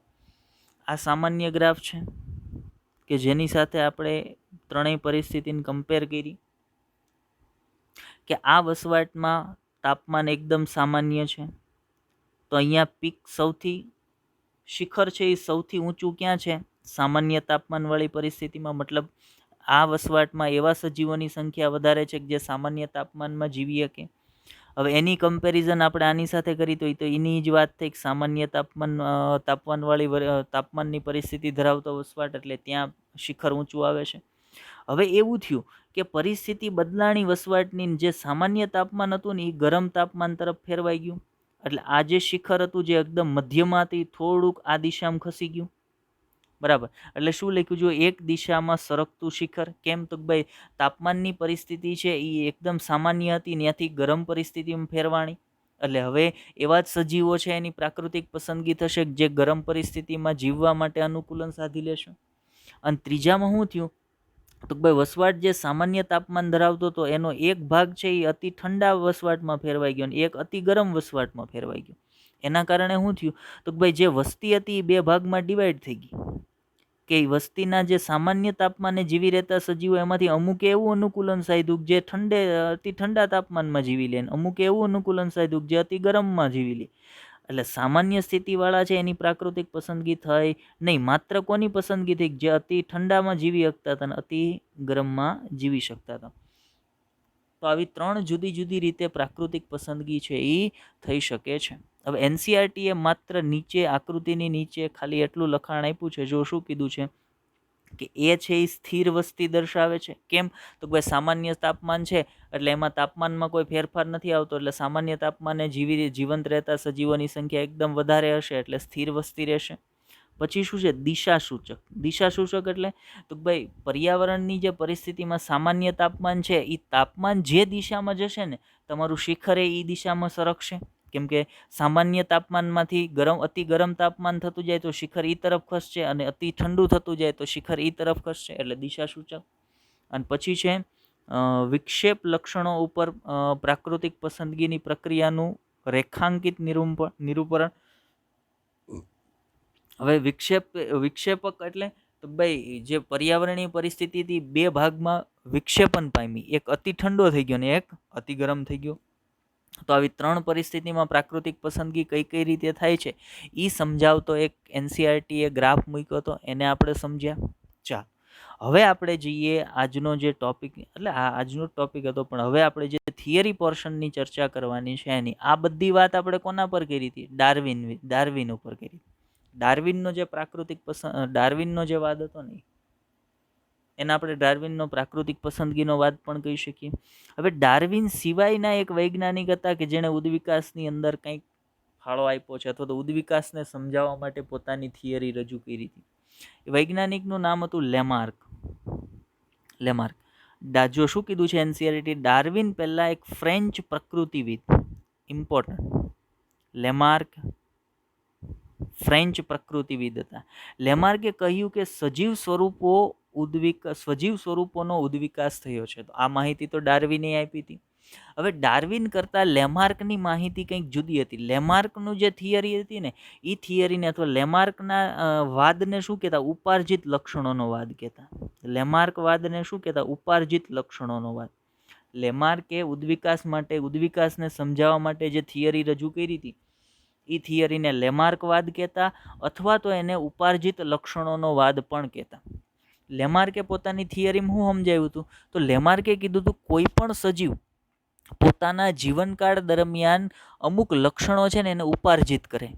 આ સામાન્ય ગ્રાફ છે કે જેની સાથે આપણે ત્રણેય પરિસ્થિતિને કમ્પેર કરી કે આ વસવાટમાં તાપમાન એકદમ સામાન્ય છે. તો અહીંયા પીક સૌથી શિખર છે એ સૌથી ઊંચું ક્યાં છે? સામાન્ય તાપમાનવાળી પરિસ્થિતિમાં. મતલબ આ વસવાટમાં એવા સજીવોની સંખ્યા વધારે છે કે જે સામાન્ય તાપમાનમાં જીવી શકે. હવે એની કમ્પેરિઝન આપણે આની સાથે કરી તો એની જ વાત થઈ કે સામાન્ય તાપમાનની પરિસ્થિતિ ધરાવતો વસવાટ એટલે ત્યાં શિખર ઊંચું આવે છે. હવે એવું થયું કે પરિસ્થિતિ બદલાણી વસવાટની, જે સામાન્ય તાપમાન હતું ને એ ગરમ તાપમાન તરફ ફેરવાઈ ગયું. એટલે આ જે શિખર હતું જે એકદમ મધ્યમાં હતી થોડુંક આ દિશામાં ખસી ગયું. બરાબર, એટલે શું લખ્યું? જો એક દિશામાં સરકતું શિખર. કેમ? તો ભાઈ તાપમાનની પરિસ્થિતિ છે એ એકદમ સામાન્ય હતી, ત્યાંથી ગરમ પરિસ્થિતિમાં ફેરવાણી. એટલે હવે એવા જ સજીવો છે એની પ્રાકૃતિક પસંદગી થશે જે ગરમ પરિસ્થિતિમાં જીવવા માટે અનુકૂલન સાધી લેશે. અને ત્રીજામાં શું થયું? તો ભાઈ વસવાટ જે સામાન્ય તાપમાન ધરાવતો હતો એનો એક ભાગ છે એ અતિ ઠંડા વસવાટમાં ફેરવાઈ ગયો અને એક અતિ ગરમ વસવાટમાં ફેરવાઈ ગયો. એના કારણે શું થયું? તો ભાઈ જે વસ્તી હતી એ બે ભાગમાં ડિવાઈડ થઈ ગઈ કે વસ્તીના જે સામાન્ય તાપમાને જીવી રહેતા સજીવો એમાંથી અમુક એવું અનુકૂલન સાધ્યું જે અતિ ઠંડા તાપમાનમાં જીવી લે, અમુક એવું અનુકૂલન સાધ્યું જે અતિ ગરમમાં જીવી લે. એટલે સામાન્ય સ્થિતિવાળા છે એની પ્રાકૃતિક પસંદગી થઈ નહીં, માત્ર કોની પસંદગી થઈ? જે અતિ ઠંડામાં જીવી શકતા હતા અને અતિ ગરમમાં જીવી શકતા હતા. તો આવી 3 જુદી જુદી રીતે પ્રાકૃતિક પસંદગી છે એ થઈ શકે છે. હવે એનસીઆરટીએ માત્ર નીચે આકૃતિની નીચે ખાલી એટલું લખાણ આપ્યું છે. જો શું કીધું છે કે એ છે એ સ્થિર વસ્તી દર્શાવે છે. કેમ? તો ભાઈ સામાન્ય તાપમાન છે એટલે એમાં તાપમાનમાં કોઈ ફેરફાર નથી આવતો, એટલે સામાન્ય તાપમાને જીવંત રહેતા સજીવોની સંખ્યા એકદમ વધારે હશે એટલે સ્થિર વસ્તી રહેશે. પછી શું છે? દિશા સૂચક. દિશા સૂચક એટલે તો ભાઈ પર્યાવરણની જે પરિસ્થિતિમાં સામાન્ય તાપમાન છે એ તાપમાન જે દિશામાં જશે ને તમારું શિખર એ દિશામાં સરકશે. કેમ કે સામાન્ય તાપમાનમાંથી અતિ ગરમ તાપમાન થતું જાય તો શિખર ઈ તરફ ખસશે અને અતિ ઠંડુ થતું જાય તો શિખર ઈ તરફ ખસશે, એટલે દિશા સૂચક. અને પછી છે વિક્ષેપ લક્ષણો ઉપર પ્રાકૃતિક પસંદગીની પ્રક્રિયાનું રેખાંકિત નિરૂપણ. હવે વિક્ષેપક એટલે તો ભાઈ જે પર્યાવરણીય પરિસ્થિતિથી બે ભાગમાં વિક્ષેપન પામી, એક અતિ ઠંડો થઈ ગયો ને એક અતિ ગરમ થઈ ગયો. તો આવી 3 પરિસ્થિતિમાં પ્રાકૃતિક પસંદગી કઈ રીતે થાય છે એ સમજાવતો એક એનસીઆરટીએ ગ્રાફ મૂક્યો હતો, એને આપણે સમજ્યા. ચાલો, હવે આપણે જઈએ આજનો જે ટોપિક, એટલે આજનો ટોપિક હતો પણ હવે આપણે જે થિયરી પોર્શનની ચર્ચા કરવાની છે એની. આ બધી વાત આપણે કોના પર કરી હતી? ડાર્વિન ઉપર કરી. ડાર્વિનનો જે ડાર્વિનનો જે વાદ હતો ને એને આપણે ડાર્વિનનો પ્રાકૃતિક પસંદગીનો વાદ પણ કહી શકીએ. હવે ડાર્વિન સિવાયના એક વૈજ્ઞાનિક હતા કે જેણે ઉદ્વિકાસની અંદર કંઈક ફાળો આપ્યો છે અથવા તો ઉદ્વિકાસને સમજાવવા માટે પોતાની થિયરી રજૂ કરી હતી. એ વૈજ્ઞાનિકનું નામ હતું લેમાર્ક. જો શું કીધું છે એનસીઆરટી? ડાર્વિન પહેલા એક ફ્રેન્ચ પ્રકૃતિવિદ, ઇમ્પોર્ટન્ટ, લેમાર્ક ફ્રેન્ચ પ્રકૃતિવિદ હતા. લેમાર્કે કહ્યું કે સજીવ સ્વરૂપોનો ઉદ્વિકાસ થયો છે. તો આ માહિતી તો ડાર્વિને આપી હતી. હવે ડાર્વિન કરતાં લેમાર્કની માહિતી કંઈક જુદી હતી. લેમાર્કનું જે થિયરી હતી ને એ થિયરીને અથવા લેમાર્કના વાદને શું કહેતા? ઉપાર્જિત લક્ષણોનો વાદ કહેતા. લેમાર્ક વાદને શું કહેતા? ઉપાર્જિત લક્ષણોનો વાદ. લેમાર્કે ઉદ્વિકાસને સમજાવવા માટે જે થિયરી રજૂ કરી હતી એ થિયરીને લેમાર્કવાદ કહેતા, અથવા તો એને ઉપાર્જિત લક્ષણોનો વાદ પણ કહેતા. લેમાર્કે પોતાની થિયરીમાં શું સમજાવ્યું હતું? તો લેમાર્કે કીધું હતું કોઈ પણ સજીવ પોતાના જીવનકાળ દરમિયાન અમુક લક્ષણો છે ને એને ઉપાર્જિત કરે,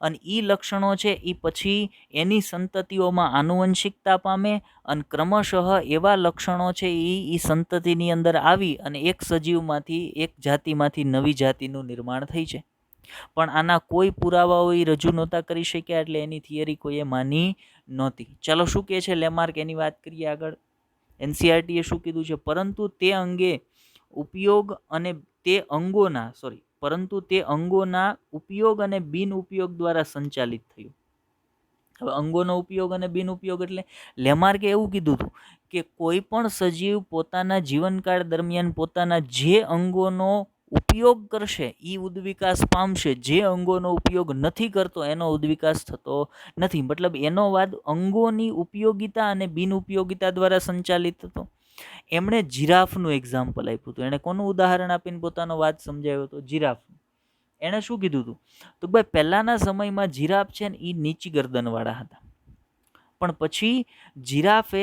અને એ લક્ષણો છે એ પછી એની સંતતિઓમાં આનુવંશિકતા પામે, અને ક્રમશઃ એવા લક્ષણો છે એ સંતતિની અંદર આવી અને એક સજીવમાંથી, એક જાતિમાંથી નવી જાતિનું નિર્માણ થઈ છે. પણ આના કોઈ પુરાવાઓ એ રજૂ નહોતા કરી શક્યા, એટલે એની થિયરી કોઈએ માની નહોતી. ચાલો શું કહે છે લેમાર્ક, એની વાત કરીએ આગળ. એનસીઆરટીએ શું કીધું છે? પરંતુ તે અંગોના ઉપયોગ અને બિન ઉપયોગ દ્વારા સંચાલિત થયું. હવે અંગોનો ઉપયોગ અને બિન ઉપયોગ એટલે લેમાર્કે એવું કીધું હતું કે કોઈ પણ સજીવ પોતાના જીવનકાળ દરમિયાન પોતાના જે અંગોનો ઉપયોગ કરશે એ ઉદ્વિકાસ પામશે, જે અંગોનો ઉપયોગ નથી કરતો એનો ઉદ્વિકાસ થતો નથી. મતલબ એનો વાદ અંગોની ઉપયોગિતા અને બિન ઉપયોગિતા દ્વારા સંચાલિત હતો. એમણે જીરાફનું એક્ઝામ્પલ આપ્યું હતું. એણે કોનું ઉદાહરણ આપીને પોતાનો વાદ સમજાવ્યો હતો? જીરાફ. એણે શું કીધું હતું? તો ભાઈ પહેલાના સમયમાં જીરાફ છે ને એ નીચી ગરદનવાળા હતા, પણ પછી જીરાફ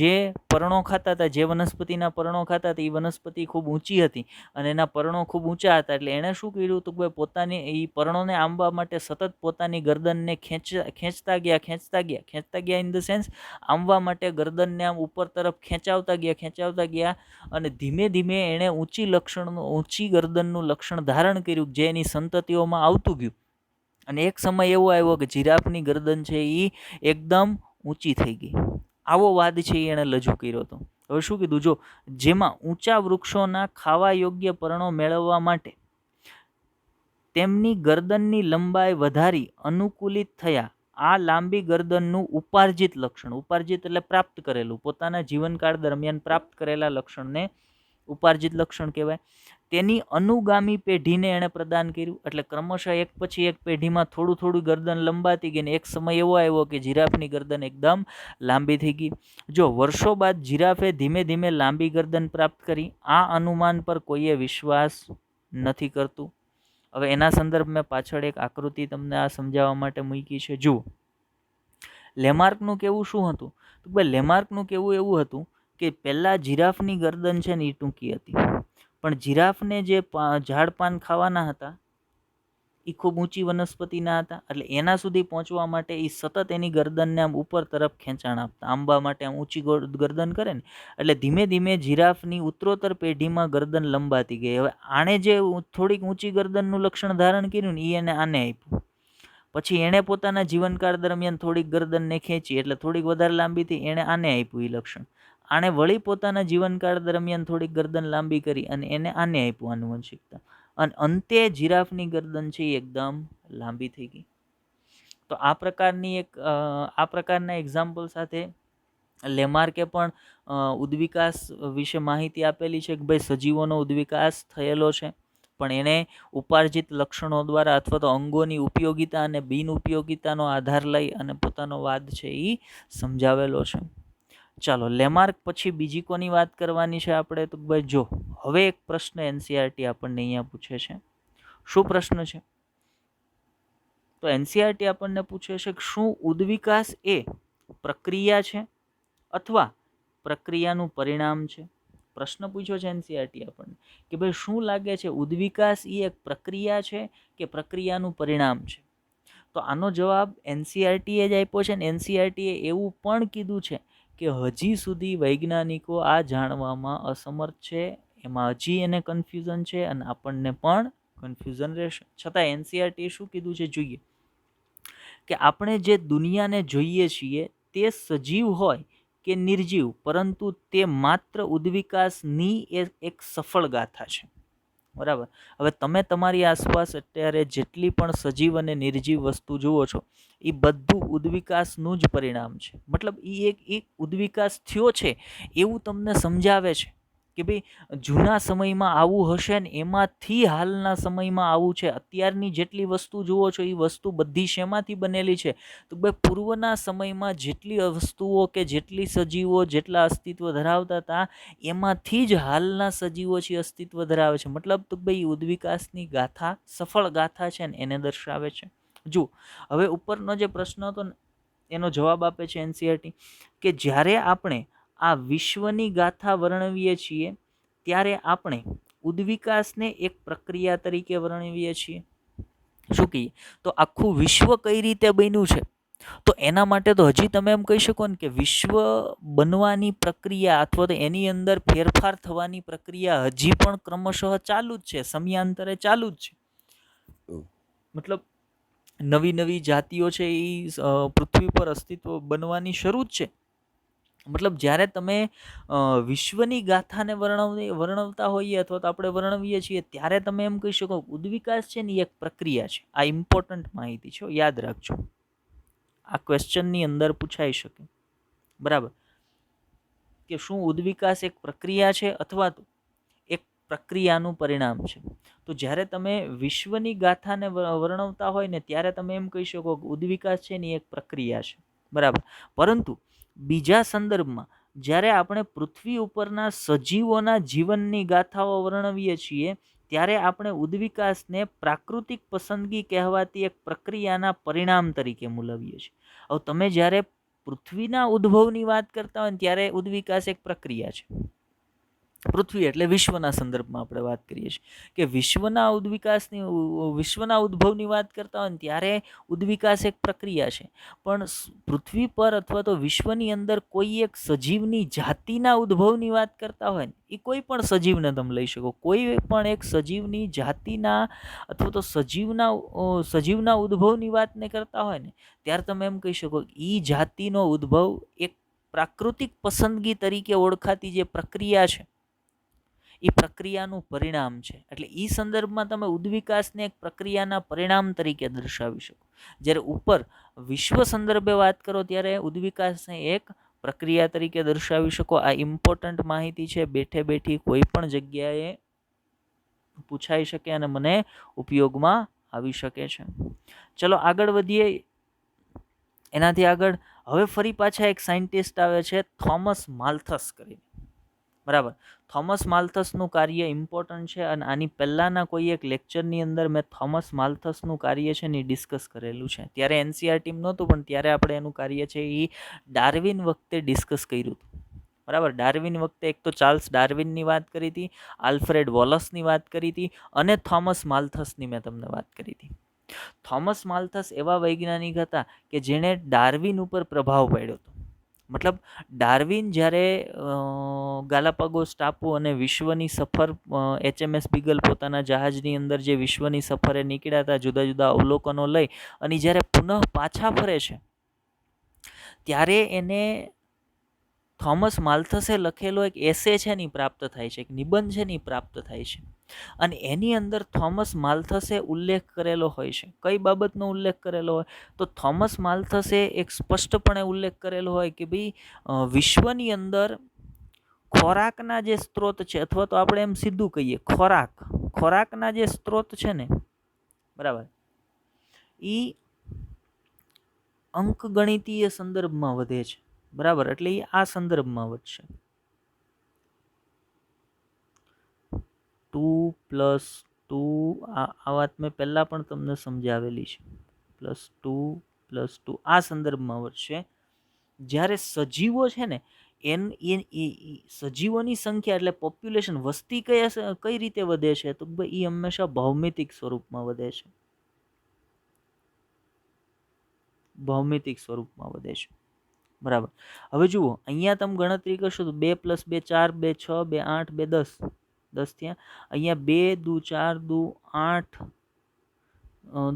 જે પર્ણો ખાતા હતા, જે વનસ્પતિના પર્ણો ખાતા હતા, એ વનસ્પતિ ખૂબ ઊંચી હતી અને એના પર્ણો ખૂબ ઊંચા હતા. એટલે એણે શું કર્યું હતું? ભાઈ પોતાની એ પર્ણોને આંબવા માટે સતત પોતાની ગરદનને ખેંચતા ગયા ઇન ધ સેન્સ આંબવા માટે ગરદનને આમ ઉપર તરફ ખેંચાવતા ગયા, અને ધીમે ધીમે એણે ઊંચી ગરદનનું લક્ષણ ધારણ કર્યું, જે એની સંતતિઓમાં આવતું ગયું. અને એક સમય એવો આવ્યો કે જીરાફની ગરદન છે એ એકદમ ઊંચી થઈ ગઈ. આવો વાદ છે એ એણે રજૂ કર્યો હતો. હવે શું કીધું? જો જેમાં ઊંચા વૃક્ષોના ખાવા યોગ્ય પર્ણો મેળવવા માટે તેમની ગરદનની લંબાઈ વધારી અનુકૂલિત થયા. આ લાંબી ગરદનનું ઉપાર્જિત લક્ષણ, ઉપાર્જિત એટલે પ્રાપ્ત કરેલું, પોતાના જીવનકાળ દરમિયાન પ્રાપ્ત કરેલા લક્ષણને ઉપાર્જિત લક્ષણ કહેવાય. તેની અનુગામી પેઢીને એણે પ્રદાન કર્યું. એટલે ક્રમશઃ એક પછી એક પેઢીમાં થોડું ગરદન લંબાતી ગઈ, ને એક સમય એવો આવ્યો કે જીરાફની ગરદન એકદમ લાંબી થઈ ગઈ. જો વર્ષો બાદ જીરાફે ધીમે ધીમે લાંબી ગરદન પ્રાપ્ત કરી. આ અનુમાન પર કોઈએ વિશ્વાસ નથી કરતું. હવે એના સંદર્ભમાં પાછળ એક આકૃતિ તમને આ સમજાવવા માટે મૂકી છે. જુઓ, લેમાર્કનું કહેવું શું હતું? તો ભાઈ લેમાર્કનું કહેવું એવું હતું કે પહેલાં જીરાફની ગરદન છે ને એ ટૂંકી હતી, પણ જીરાફને જે ઝાડ પાન ખાવાના હતા એ ખૂબ ઊંચી વનસ્પતિના હતા. એટલે એના સુધી પહોંચવા માટે એ સતત એની ગરદનને આમ ઉપર તરફ ખેંચાણ આપતા, આંબા માટે આમ ઊંચી ગરદન કરે ને, એટલે ધીમે ધીમે જીરાફની ઉત્તરોત્તર પેઢીમાં ગરદન લંબાતી ગઈ. હવે આણે જે થોડીક ઊંચી ગરદનનું લક્ષણ ધારણ કર્યું ને એ એને આને આપ્યું. પછી એણે પોતાના જીવનકાળ દરમિયાન થોડીક ગરદનને ખેંચી, એટલે થોડીક વધારે લાંબી થઈ, એણે આને આપ્યું એ લક્ષણ. આણે વળી પોતાના જીવનકાળ દરમિયાન થોડીક ગરદન લાંબી કરી અને એને આને આપ્યું આનુવંશિકતા, અને અંતે જીરાફની ગરદન છે એ એકદમ લાંબી થઈ ગઈ. તો આ પ્રકારના એક્ઝામ્પલ સાથે લેમાર્કે પણ ઉદ્વિકાસ વિશે માહિતી આપેલી છે કે ભાઈ સજીવોનો ઉદ્વિકાસ થયેલો છે, પણ એણે ઉપાર્જિત લક્ષણો દ્વારા અથવા તો અંગોની ઉપયોગિતા અને બિન ઉપયોગિતાનો આધાર લઈ અને પોતાનો વાદ છે એ સમજાવેલો છે. ચાલો, લેમાર્ક પછી બીજી કોની વાત કરવાની છે આપણે? તો ભાઈ જો હવે એક પ્રશ્ન એનસીઆરટી આપણને અહીંયા પૂછે છે. શું પ્રશ્ન છે? તો એનસીઆરટી આપણને પૂછે છે કે શું ઉદ્વિકાસ એ પ્રક્રિયા છે અથવા પ્રક્રિયાનું પરિણામ છે? પ્રશ્ન પૂછ્યો છે એનસીઆરટી આપણને કે ભાઈ શું લાગે છે, ઉદ્વિકાસ એ એક પ્રક્રિયા છે કે પ્રક્રિયાનું પરિણામ છે? તો આનો જવાબ એનસીઆરટીએ જ આપ્યો છે. ને એનસીઆરટીએ એવું પણ કીધું છે કે હજી સુધી વૈજ્ઞાનિકો આ જાણવામાં અસમર્થ છે. એમાં હજી એને કન્ફ્યુઝન છે અને આપણને પણ કન્ફ્યુઝન રહેશે. છતાં એનસીઆરટીએ શું કીધું છે જોઈએ કે આપણે જે દુનિયાને જોઈએ છીએ તે સજીવ હોય કે નિર્જીવ, પરંતુ તે માત્ર ઉદ્વિકાસની એક સફળ ગાથા છે. બરાબર. હવે તમે તમારી આસપાસ અત્યારે જેટલી પણ સજીવ અને નિર્જીવ વસ્તુ જુઓ છો, એ બધું ઉદ્વિકાસનું જ પરિણામ છે. મતલબ એક ઉદ્વિકાસ થયો છે એવું તમને સમજાવે છે કે ભાઈ જૂના સમયમાં આવું હશે ને એમાંથી હાલના સમયમાં આવું છે. અત્યારની જેટલી વસ્તુ જુઓ છો એ વસ્તુ બધી શેમાંથી બનેલી છે? તો ભાઈ પૂર્વના સમયમાં જેટલી વસ્તુઓ કે જેટલી સજીવો જેટલા અસ્તિત્વ ધરાવતા હતા એમાંથી જ હાલના સજીવો છે અસ્તિત્વ ધરાવે છે. મતલબ તો ભાઈ ઉદ્વિકાસની ગાથા, સફળ ગાથા છે ને એને દર્શાવે છે. જો હવે ઉપરનો જે પ્રશ્ન હતો ને એનો જવાબ આપે છે એનસીઈઆરટી કે જ્યારે આપણે આ વિશ્વની ગાથા વર્ણવીએ છીએ ત્યારે આપણે ઉદ્વિકાસને એક પ્રક્રિયા તરીકે વર્ણવીએ છીએ. શું કહીએ તો આખું વિશ્વ કઈ રીતે બન્યું છે, તો એના માટે તો હજી તમે એમ કહી શકો ને કે વિશ્વ બનવાની પ્રક્રિયા અથવા તો એની અંદર ફેરફાર થવાની પ્રક્રિયા હજી પણ ક્રમશઃ ચાલુ જ છે, સમયાંતરે ચાલુ જ છે. મતલબ નવી નવી જાતિઓ છે એ પૃથ્વી પર અસ્તિત્વ બનવાની શરૂ જ છે. મતલબ જ્યારે તમે વિશ્વની ગાથાને વર્ણવતા હોઈએ અથવા તો આપણે વર્ણવીએ છીએ ત્યારે તમે એમ કહી શકો ઉદ્વિકાસ છે ને એ એક પ્રક્રિયા છે. આ ઇમ્પોર્ટન્ટ માહિતી છે, યાદ રાખજો. આ ક્વેશ્ચનની અંદર પૂછાઈ શકે. બરાબર, કે શું ઉદ્વિકાસ એક પ્રક્રિયા છે અથવા તો એક પ્રક્રિયાનું પરિણામ છે? તો જ્યારે તમે વિશ્વની ગાથાને વર્ણવતા હોય ને ત્યારે તમે એમ કહી શકો કે ઉદ્વિકાસ છે ને એક પ્રક્રિયા છે. બરાબર, પરંતુ બીજા સંદર્ભમાં જ્યારે આપણે પૃથ્વી ઉપરના સજીવોના જીવનની ગાથાઓ વર્ણવીએ છીએ ત્યારે આપણે ઉદ્વિકાસને પ્રાકૃતિક પસંદગી કહેવાતી એક પ્રક્રિયાના પરિણામ તરીકે મૂલવીએ છીએ. હવે તમે જ્યારે પૃથ્વીના ઉદ્ભવની વાત કરતા હોય ને ત્યારે ઉદ્વિકાસ એક પ્રક્રિયા છે. પૃથ્વી એટલે વિશ્વના સંદર્ભમાં આપણે વાત કરીએ છીએ કે વિશ્વના ઉદ્ભવની વાત કરતા હોય ને ત્યારે ઉદ્વિકાસ એક પ્રક્રિયા છે. પણ પૃથ્વી પર અથવા તો વિશ્વની અંદર કોઈ એક સજીવની જાતિના ઉદ્ભવની વાત કરતા હોય ને, એ કોઈ પણ સજીવને તમે લઈ શકો, કોઈ પણ એક સજીવની જાતિના અથવા તો સજીવના ઉદ્ભવની વાતને કરતા હોય ને ત્યારે તમે એમ કહી શકો એ જાતિનો ઉદ્ભવ એક પ્રાકૃતિક પસંદગી તરીકે ઓળખાતી જે પ્રક્રિયા છે એ પ્રક્રિયાનું પરિણામ છે. એટલે એ સંદર્ભમાં તમે ઉદ્વિકાસને એક પ્રક્રિયાના પરિણામ તરીકે દર્શાવી શકો. જ્યારે ઉપર વિશ્વ સંદર્ભે વાત કરો ત્યારે ઉદ્વિકાસને એક પ્રક્રિયા તરીકે દર્શાવી શકો. આ ઇમ્પોર્ટન્ટ માહિતી છે, બેઠે બેઠી કોઈ પણ જગ્યાએ પૂછાઈ શકે અને મને ઉપયોગમાં આવી શકે છે. ચલો આગળ વધીએ. એનાથી આગળ હવે ફરી પાછા એક સાયન્ટિસ્ટ આવે છે થોમસ માલ્થસ કરીને. બરાબર, થોમસ માલ્થસનું કાર્ય ઇમ્પોર્ટન્ટ છે અને આની પહેલાંના કોઈ એક લેક્ચરની અંદર મેં થોમસ માલ્થસનું કાર્ય છે ને ડિસ્કસ કરેલું છે. ત્યારે એનસીઈઆરટી નહોતું પણ ત્યારે આપણે એનું કાર્ય છે એ ડાર્વિન વખતે ડિસ્કસ કર્યું હતું. બરાબર, ડાર્વિન વખતે એક તો ચાર્લ્સ ડાર્વિનની વાત કરી હતી, આલ્ફ્રેડ વોલસની વાત કરી હતી અને થોમસ માલ્થસની મેં તમને વાત કરી હતી. થોમસ માલ્થસ એવા વૈજ્ઞાનિક હતા કે જેણે ડાર્વિન ઉપર પ્રભાવ પાડ્યો હતો. મતલબ ડાર્વિન જ્યારે ગાલાપાગોસ ટાપુ અને વિશ્વની સફર HMS બીગલ પોતાના જહાજની અંદર જે વિશ્વની સફરે નીકળ્યા હતા જુદા જુદા અવલોકનો લઈ અને જ્યારે પુનઃ પાછા ફરે છે ત્યારે એને થોમસ માલ્થસે લખેલો એક એસે છે ને પ્રાપ્ત થાય છે, એક નિબંધ છે ને પ્રાપ્ત થાય છે. અને એની અંદર થોમસ માલ્થસે ઉલ્લેખ કરેલો હોય છે. કઈ બાબતનો ઉલ્લેખ કરેલો હોય તો થોમસ માલ્થસે એક સ્પષ્ટપણે ઉલ્લેખ કરેલો હોય કે ભાઈ વિશ્વની અંદર ખોરાકના જે સ્ત્રોત છે અથવા તો આપણે એમ સીધું કહીએ ખોરાકના જે સ્ત્રોત છે ને, બરાબર, એ અંકગણિતીય સંદર્ભમાં વધે છે. બરાબર, એટલે એ આ સંદર્ભમાં વધશે. 2+2 આ વાત મેં પહેલા પણ તમને સમજાવેલી છે. +2+2 આ સંદર્ભમાં વધશે. જ્યારે સજીવો છે ને સજીવોની સંખ્યા એટલે પોપ્યુલેશન વસ્તી કઈ રીતે વધે છે તો એ હંમેશા ભૌમિતિક સ્વરૂપમાં વધે છે. ભૌમિતિક સ્વરૂપમાં વધે છે. બરાબર, હવે જુઓ અહીંયા તમે ગણતરી કરશો તો 2 + 2 4, 2 6, 2 8, 2 10 10 થયા. અહીંયા 2 દુ 4 દુ 8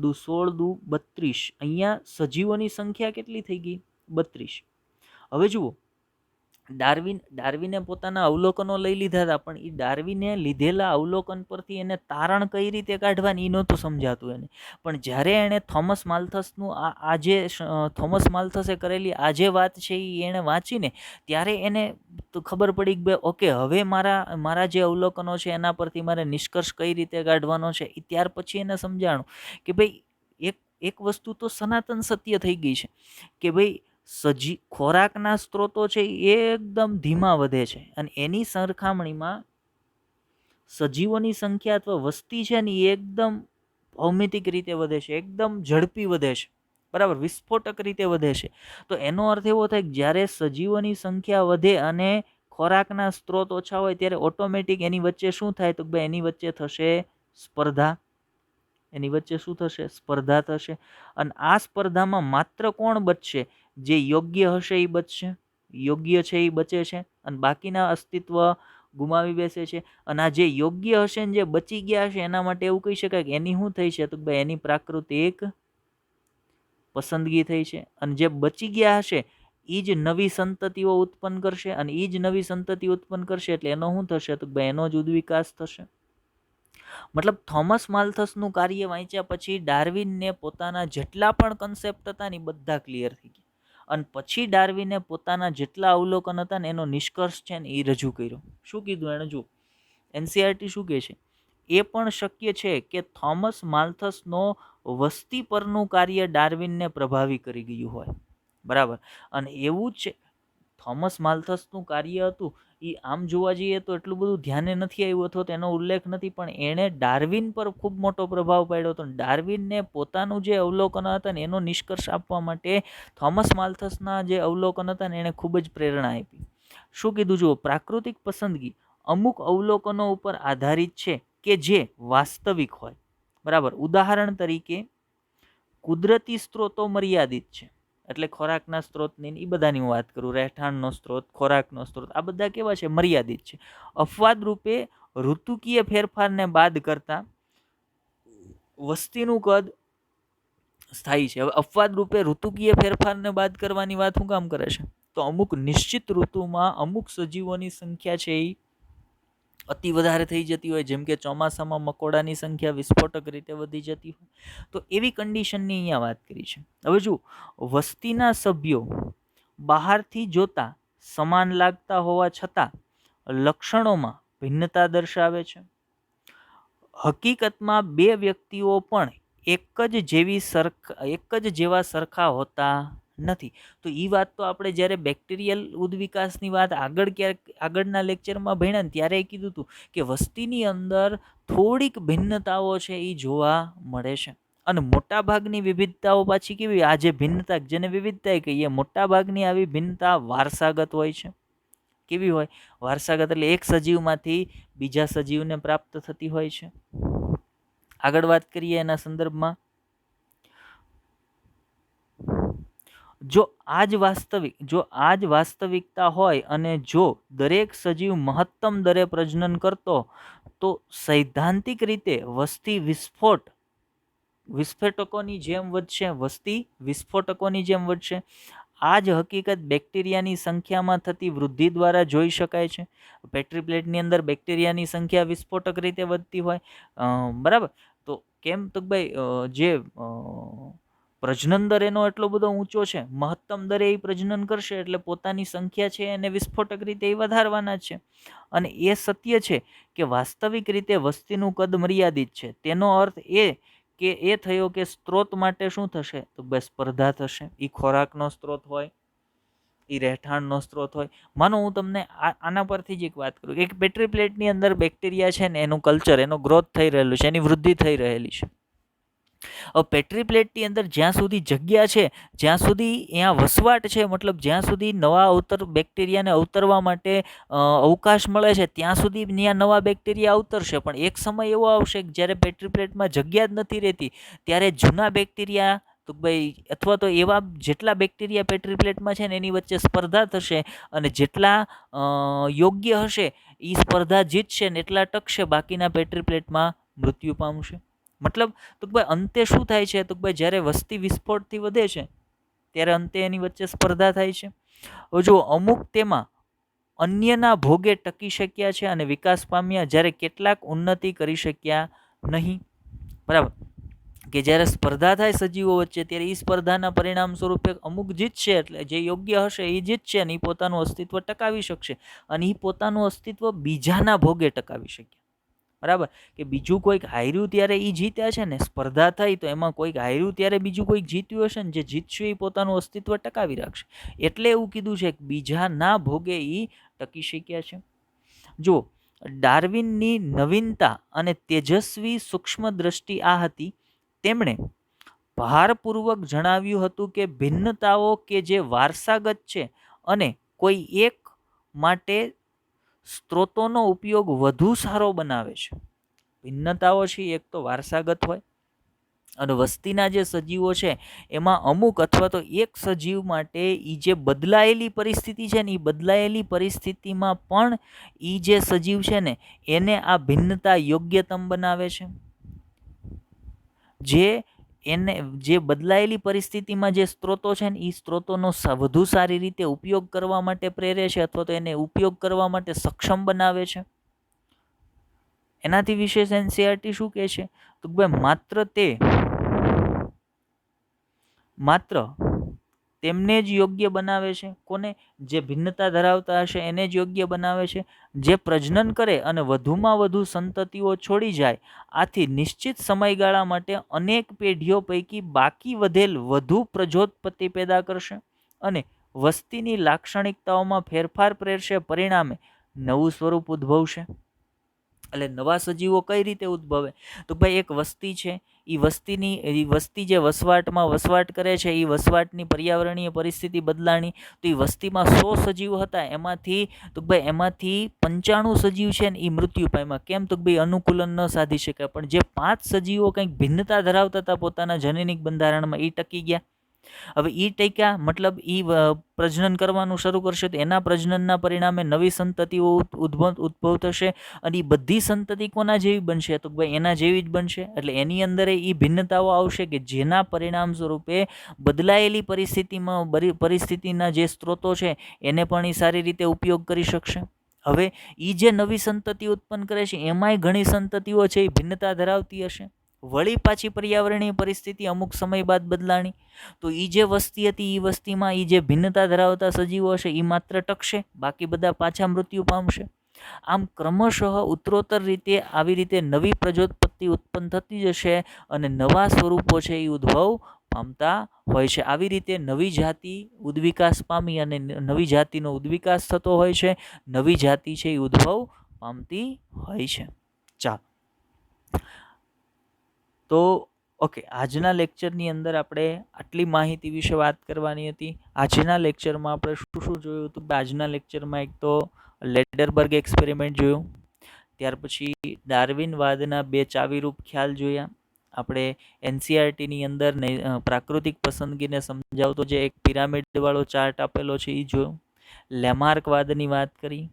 દુ 16 દુ 32. અહીંયા સજીવોની સંખ્યા કેટલી થઈ ગઈ? 32. હવે જુઓ ડાર્વિને પોતાના અવલોકનો લઈ લીધા હતા, પણ એ ડાર્વિને લીધેલા અવલોકન પરથી એને તારણ કઈ રીતે કાઢવાની એ નહોતું સમજાતું એને. પણ જ્યારે એણે થોમસ માલ્થસનું થોમસ માલ્થસે કરેલી આ જે વાત છે એ એણે વાંચીને ત્યારે એને તો ખબર પડી કે ભાઈ ઓકે, હવે મારા જે અવલોકનો છે એના પરથી મારે નિષ્કર્ષ કઈ રીતે કાઢવાનો છે. એ ત્યાર પછી એને સમજાણું કે ભાઈ એક વસ્તુ તો સનાતન સત્ય થઈ ગઈ છે કે ભાઈ ખોરાકના સ્ત્રોતો છે એ એકદમ ધીમા વધે છે, અને એની સરખામણીમાં સજીવોની સંખ્યા અથવા વસ્તી છે ને એ એકદમ ભૌમિતિક રીતે વધે છે, એકદમ ઝડપી વધે છે, બરાબર, વિસ્ફોટક રીતે વધે છે. તો એનો અર્થ એવો થાય કે જ્યારે સજીવોની સંખ્યા વધે અને ખોરાકના સ્ત્રોત ઓછા હોય ત્યારે ઓટોમેટિક એની વચ્ચે શું થાય? તો ભાઈ એની વચ્ચે થશે સ્પર્ધા. એની વચ્ચે શું થશે? સ્પર્ધા થશે. અને આ સ્પર્ધામાં માત્ર કોણ બચશે? જે યોગ્ય હશે એ બચશે, યોગ્ય છે એ બચે છે, અને બાકીના અસ્તિત્વ ગુમાવી બેસે છે. અને આ જે યોગ્ય હશે ને જે બચી ગયા હશે એના માટે એવું કહી શકાય કે એની શું થઈ છે? તો ભાઈ એની પ્રાકૃતિક પસંદગી થઈ છે. અને જે બચી ગયા હશે એ જ નવી સંતતિઓ ઉત્પન્ન કરશે, અને એ જ નવી સંતતિ ઉત્પન્ન કરશે એટલે એનો શું થશે? તો ભાઈ એનો જ ઉદ્વિકાસ થશે. મતલબ થોમસ માલ્થસનું કાર્ય વાંચ્યા પછી ડાર્વિનને પોતાના જેટલા પણ કન્સેપ્ટ હતા ને બધા ક્લિયર થઈ ગયા, અને પછી ડાર્વિને પોતાના જેટલા અવલોકન હતા ને એનો નિષ્કર્ષ છે ને એ રજૂ કર્યો. શું કીધું એણે? જો એનસીઆરટી શું કહે છે? એ પણ શક્ય છે કે થોમસ માલ્થસનો વસ્તી પરનું કાર્ય ડાર્વિનને પ્રભાવી કરી ગયું હોય, બરાબર. અને એવું જ થોમસ માલ્થસનું કાર્ય હતું એ આમ જોવા જઈએ તો એટલું બધું ધ્યાને નથી આવ્યું અથવા તો એનો ઉલ્લેખ નથી, પણ એણે ડાર્વિન પર ખૂબ મોટો પ્રભાવ પાડ્યો હતો. ડાર્વિનને પોતાનું જે અવલોકન હતા ને એનો નિષ્કર્ષ આપવા માટે થોમસ માલ્થસના જે અવલોકન હતા ને એણે ખૂબ જ પ્રેરણા આપી. શું કીધું? જુઓ, પ્રાકૃતિક પસંદગી અમુક અવલોકનો ઉપર આધારિત છે કે જે વાસ્તવિક હોય, બરાબર. ઉદાહરણ તરીકે કુદરતી સ્ત્રોતો મર્યાદિત છે, એટલે ખોરાકના સ્ત્રોતની એ બધાની હું વાત કરું, રહેઠાણનો સ્ત્રોત, ખોરાકનો સ્ત્રોત, આ બધા કેવા છે? મર્યાદિત છે. અપવાદ રૂપે ઋતુકીય ફેરફારને બાદ કરતા વસ્તીનું કદ સ્થાયી છે. હવે અપવાદ રૂપે ઋતુકીય ફેરફારને બાદ કરવાની વાત શું કામ કરે છે? તો અમુક નિશ્ચિત ઋતુમાં અમુક સજીવોની સંખ્યા છે એ અતિ વધારે થઈ જતી હોય, જેમ કે ચોમાસામાં મકોડાની સંખ્યા વિસ્ફોટક રીતે વધી જતી હોય, તો એવી કન્ડિશનની અહીંયા વાત કરી છે. હવે જો વસ્તીના સભ્યો બહારથી જોતા સમાન લાગતા હોવા છતાં લક્ષણોમાં ભિન્નતા દર્શાવે છે. હકીકતમાં બે વ્યક્તિઓ પણ એક જ જેવા સરખા હોતા નથી. તો એ વાત તો આપણે જ્યારે બેક્ટેરિયલ ઉદ્વિકાસની વાત આગળના લેક્ચરમાં ભણ્યા ને ત્યારે કીધું હતું કે વસ્તીની અંદર થોડીક ભિન્નતાઓ છે એ જોવા મળે છે. અને મોટાભાગની વિવિધતાઓ પાછી કેવી? આ જે ભિન્નતા, જેને વિવિધતા કહીએ, મોટાભાગની આવી ભિન્નતા વારસાગત હોય છે. કેવી હોય? વારસાગત, એટલે એક સજીવમાંથી બીજા સજીવને પ્રાપ્ત થતી હોય છે. આગળ વાત કરીએ એના સંદર્ભમાં, જો આ જ વાસ્તવિકતા હોય અને જો દરેક સજીવ મહત્તમ દરે પ્રજનન કરતો, તો સૈદ્ધાંતિક રીતે વસ્તી વિસ્ફોટકોની જેમ વધશે. વસ્તી વિસ્ફોટકોની જેમ વધશે. આ જ હકીકત બેક્ટેરિયાની સંખ્યામાં થતી વૃદ્ધિ દ્વારા જોઈ શકાય છે. પેટ્રી પ્લેટની અંદર બેક્ટેરિયાની સંખ્યા વિસ્ફોટક રીતે વધતી હોય, બરાબર. તો કેમ? તો ભાઈ જે પ્રજનન દર એનો એટલો બધો ઊંચો છે, મહત્તમ દરે એ પ્રજનન કરશે એટલે પોતાની સંખ્યા છે એને વિસ્ફોટક રીતે એ વધારવાના છે. અને એ સત્ય છે કે વાસ્તવિક રીતે વસ્તીનું કદ મર્યાદિત છે. તેનો અર્થ એ થયો કે સ્ત્રોત માટે શું થશે? તો બસ સ્પર્ધા થશે. એ ખોરાકનો સ્ત્રોત હોય, એ રહેઠાણનો સ્ત્રોત હોય. માનો હું તમને આના પરથી જ એક વાત કરું. એક પેટ્રી પ્લેટની અંદર બેક્ટેરિયા છે ને એનું કલ્ચર, એનો ગ્રોથ થઈ રહેલું છે, એની વૃદ્ધિ થઈ રહેલી છે. પેટ્રી પ્લેટની અંદર જ્યાં સુધી જગ્યા છે, જ્યાં સુધી અહીંયા વસવાટ છે, મતલબ જ્યાં સુધી નવા બેક્ટેરિયાને અવતરવા માટે અવકાશ મળે છે, ત્યાં સુધી ત્યાં નવા બેક્ટેરિયા અવતરશે. પણ એક સમય એવો આવશે કે જ્યારે પેટ્રી પ્લેટમાં જગ્યા જ નથી રહેતી, ત્યારે જૂના બેક્ટેરિયા તો ભાઈ અથવા તો એવા જેટલા બેક્ટેરિયા પેટ્રી પ્લેટમાં છે ને એની વચ્ચે સ્પર્ધા થશે, અને જેટલા યોગ્ય હશે એ સ્પર્ધા જીતશે ને એટલા ટકશે, બાકીના પેટ્રી પ્લેટમાં મૃત્યુ પામશે. મતલબ તો ભાઈ અંતે શું થાય છે? તો ભાઈ જ્યારે વસ્તી વિસ્ફોટથી વધે છે ત્યારે અંતે એની વચ્ચે સ્પર્ધા થાય છે. હવે જો અમુક તેમાં અન્યના ભોગે ટકી શક્યા છે અને વિકાસ પામ્યા, જ્યારે કેટલાક ઉન્નતિ કરી શક્યા નહીં. બરાબર, કે જ્યારે સ્પર્ધા થાય સજીવો વચ્ચે ત્યારે એ સ્પર્ધાના પરિણામ સ્વરૂપે અમુક જીતશે, એટલે જે યોગ્ય હશે એ જીતશે અને એ પોતાનું અસ્તિત્વ ટકાવી શકશે, અને એ પોતાનું અસ્તિત્વ બીજાના ભોગે ટકાવી શક્યા. બરાબર, કે બીજું કોઈક હાર્યું ત્યારે એ જીત્યા છે ને, સ્પર્ધા થઈ તો એમાં કોઈક હાર્યું ત્યારે બીજું કોઈક જીત્યું હશે ને, જે જીતશે એ પોતાનું અસ્તિત્વ ટકાવી રાખશે. એટલે એવું કીધું છે કે બીજાના ભોગે એ ટકી શક્યા છે. જો ડાર્વિનની નવીનતા અને તેજસ્વી સૂક્ષ્મ દ્રષ્ટિ આ હતી. તેમણે ભારપૂર્વક જણાવ્યું હતું કે ભિન્નતાઓ કે જે વારસાગત છે અને કોઈ એક માટે સ્ત્રોતોનો ઉપયોગ વધુ સારો બનાવે છે. ભિન્નતાઓ છે એક તો વારસાગત હોય, અને વસ્તીના જે સજીવો છે એમાં અમુક અથવા તો એક સજીવ માટે એ જે બદલાયેલી પરિસ્થિતિ છે ને, એ બદલાયેલી પરિસ્થિતિમાં પણ એ જે સજીવ છે ને એને આ ભિન્નતા યોગ્યતમ બનાવે છે. જે બદલાયેલી પરિસ્થિતિમાં જે સ્ત્રોતો છે ને એ સ્ત્રોતોનો વધુ સારી રીતે ઉપયોગ કરવા માટે પ્રેરે છે, અથવા તો એને ઉપયોગ કરવા માટે સક્ષમ બનાવે છે. એનાથી વિશેષ એનસીઈઆરટી શું કહે છે? તો ભાઈ માત્ર તેમને જ યોગ્ય બનાવે છે. કોને? જે ભિન્નતા ધરાવતા હશે એને જ યોગ્ય બનાવે છે. જે પ્રજનન કરે અને વધુમાં વધુ સંતતિઓ છોડી જાય, આથી નિશ્ચિત સમયગાળા માટે અનેક પેઢીઓ પૈકી બાકી વધેલ વધુ પ્રજોત્પત્તિ પેદા કરશે અને વસ્તીની લાક્ષણિકતાઓમાં ફેરફાર પ્રેરશે. પરિણામે નવું સ્વરૂપ ઉદ્ભવશે. એટલે નવા સજીવો કઈ રીતે ઉદ્ભવે? તો ભાઈ એક વસ્તી છે, એ વસ્તી જે વસવાટમાં વસવાટ કરે છે, એ વસવાટની પર્યાવરણીય પરિસ્થિતિ બદલાણી. તો એ વસ્તીમાં 100 સજીવ હતા, એમાંથી 95 સજીવ છે ને એ મૃત્યુ પામ્યા. કેમ? તો ભાઈ અનુકૂલન ન સાધી શક્યા. પણ જે 5 સજીવો કંઈક ભિન્નતા ધરાવતા હતા પોતાના જનનિક બંધારણમાં, એ ટકી ગયા. હવે એ ટક્યા મતલબ એ પ્રજનન કરવાનું શરૂ કરશે, તો એના પ્રજનનના પરિણામે નવી સંતતિઓ ઉદ્ભવ થશે, અને એ બધી સંતતિ કોના જેવી બનશે? તો ભાઈ એના જેવી જ બનશે. એટલે એની અંદર એ ભિન્નતાઓ આવશે કે જેના પરિણામ સ્વરૂપે બદલાયેલી પરિસ્થિતિના જે સ્ત્રોતો છે એને પણ એ સારી રીતે ઉપયોગ કરી શકશે. હવે એ જે નવી સંતતિ ઉત્પન્ન કરે છે એમાંય ઘણી સંતતિઓ છે એ ભિન્નતા ધરાવતી હશે. વળી પાછી પર્યાવરણીય પરિસ્થિતિ અમુક સમય બાદ બદલાણી, તો એ જે વસ્તી હતી એ વસ્તીમાં એ જે ભિન્નતા ધરાવતા સજીવો હશે એ માત્ર ટકશે, બાકી બધા પાછા મૃત્યુ પામશે. આમ ક્રમશઃ ઉત્તરોત્તર રીતે આવી રીતે નવી પ્રજોત્પત્તિ ઉત્પન્ન થતી જશે અને નવા સ્વરૂપો છે એ ઉદ્ભવ પામતા હોય છે. આવી રીતે નવી જાતિ ઉદ્વિકાસ પામી અને નવી જાતિનો ઉદ્વિકાસ થતો હોય છે, નવી જાતિ છે એ ઉદ્ભવ પામતી હોય છે. ચાલો, તો ઓકે, આજના લેક્ચરની અંદર આપણે આટલી માહિતી વિશે વાત કરવાની હતી. આજના લેક્ચરમાં આપણે શું શું જોયું હતું? આજના લેક્ચરમાં એક તો લેડરબર્ગ એક્સપેરિમેન્ટ જોયું, ત્યાર પછી ડાર્વિનવાદના 2 ચાવીરૂપ ખ્યાલ જોયા. આપણે એનસીઈઆરટીની અંદર પ્રાકૃતિક પસંદગીને સમજાવતો જે એક પિરામિડવાળો ચાર્ટ આપેલો છે એ જોયો. લેમાર્કવાદની વાત કરી.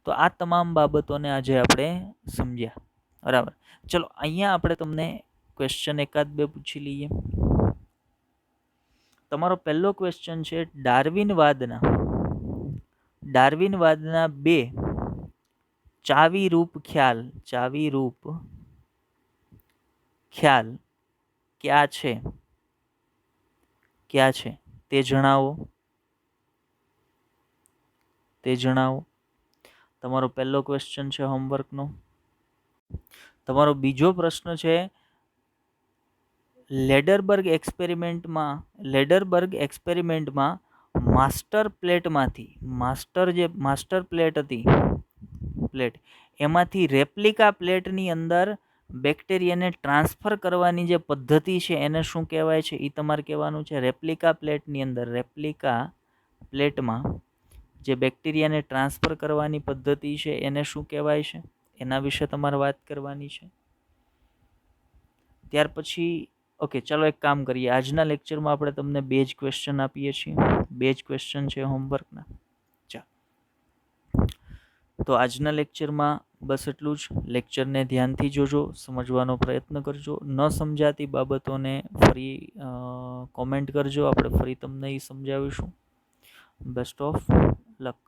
તો આ તમામ બાબતોને આજે આપણે સમજ્યા. બરાબર, ચલો અહીંયા આપણે તમને ક્વેશ્ચન એકાદ બે પૂછી લઈએ. તમારો પહેલો ક્વેશ્ચન છે ડાર્વિનવાદના 2 ચાવીરૂપ ખ્યાલ ક્યાં છે તે જણાવો. તમારો પહેલો ક્વેશ્ચન છે હોમવર્કનો. તમારો બીજો પ્રશ્ન છે લેડરબર્ગ એક્સપેરિમેન્ટમાં માસ્ટર પ્લેટ એમાંથી રેપ્લિકા પ્લેટની અંદર બેક્ટેરિયાને ટ્રાન્સફર કરવાની જે પદ્ધતિ છે એને શું કહેવાય છે? એ તમારે કહેવાનું છે. રેપ્લિકા પ્લેટમાં જે બેક્ટેરિયાને ટ્રાન્સફર કરવાની પદ્ધતિ છે એને શું કહેવાય છે? એના વિશે તમારે વાત કરવાની છે. ત્યાર પછી ઓકે, ચાલો એક કામ કરીએ. આજના લેક્ચરમાં આપણે તમને 2 જ ક્વેશ્ચન આપીએ છીએ. 2 જ ક્વેશ્ચન છે હોમવર્કના. ચાલો, તો આજના લેક્ચરમાં બસ એટલું જ. લેક્ચરને ધ્યાનથી જોજો, સમજવાનો પ્રયત્ન કરજો. ન સમજાતી બાબતોને ફરી કોમેન્ટ કરજો, આપણે ફરી તમને એ સમજાવીશું. Best of luck.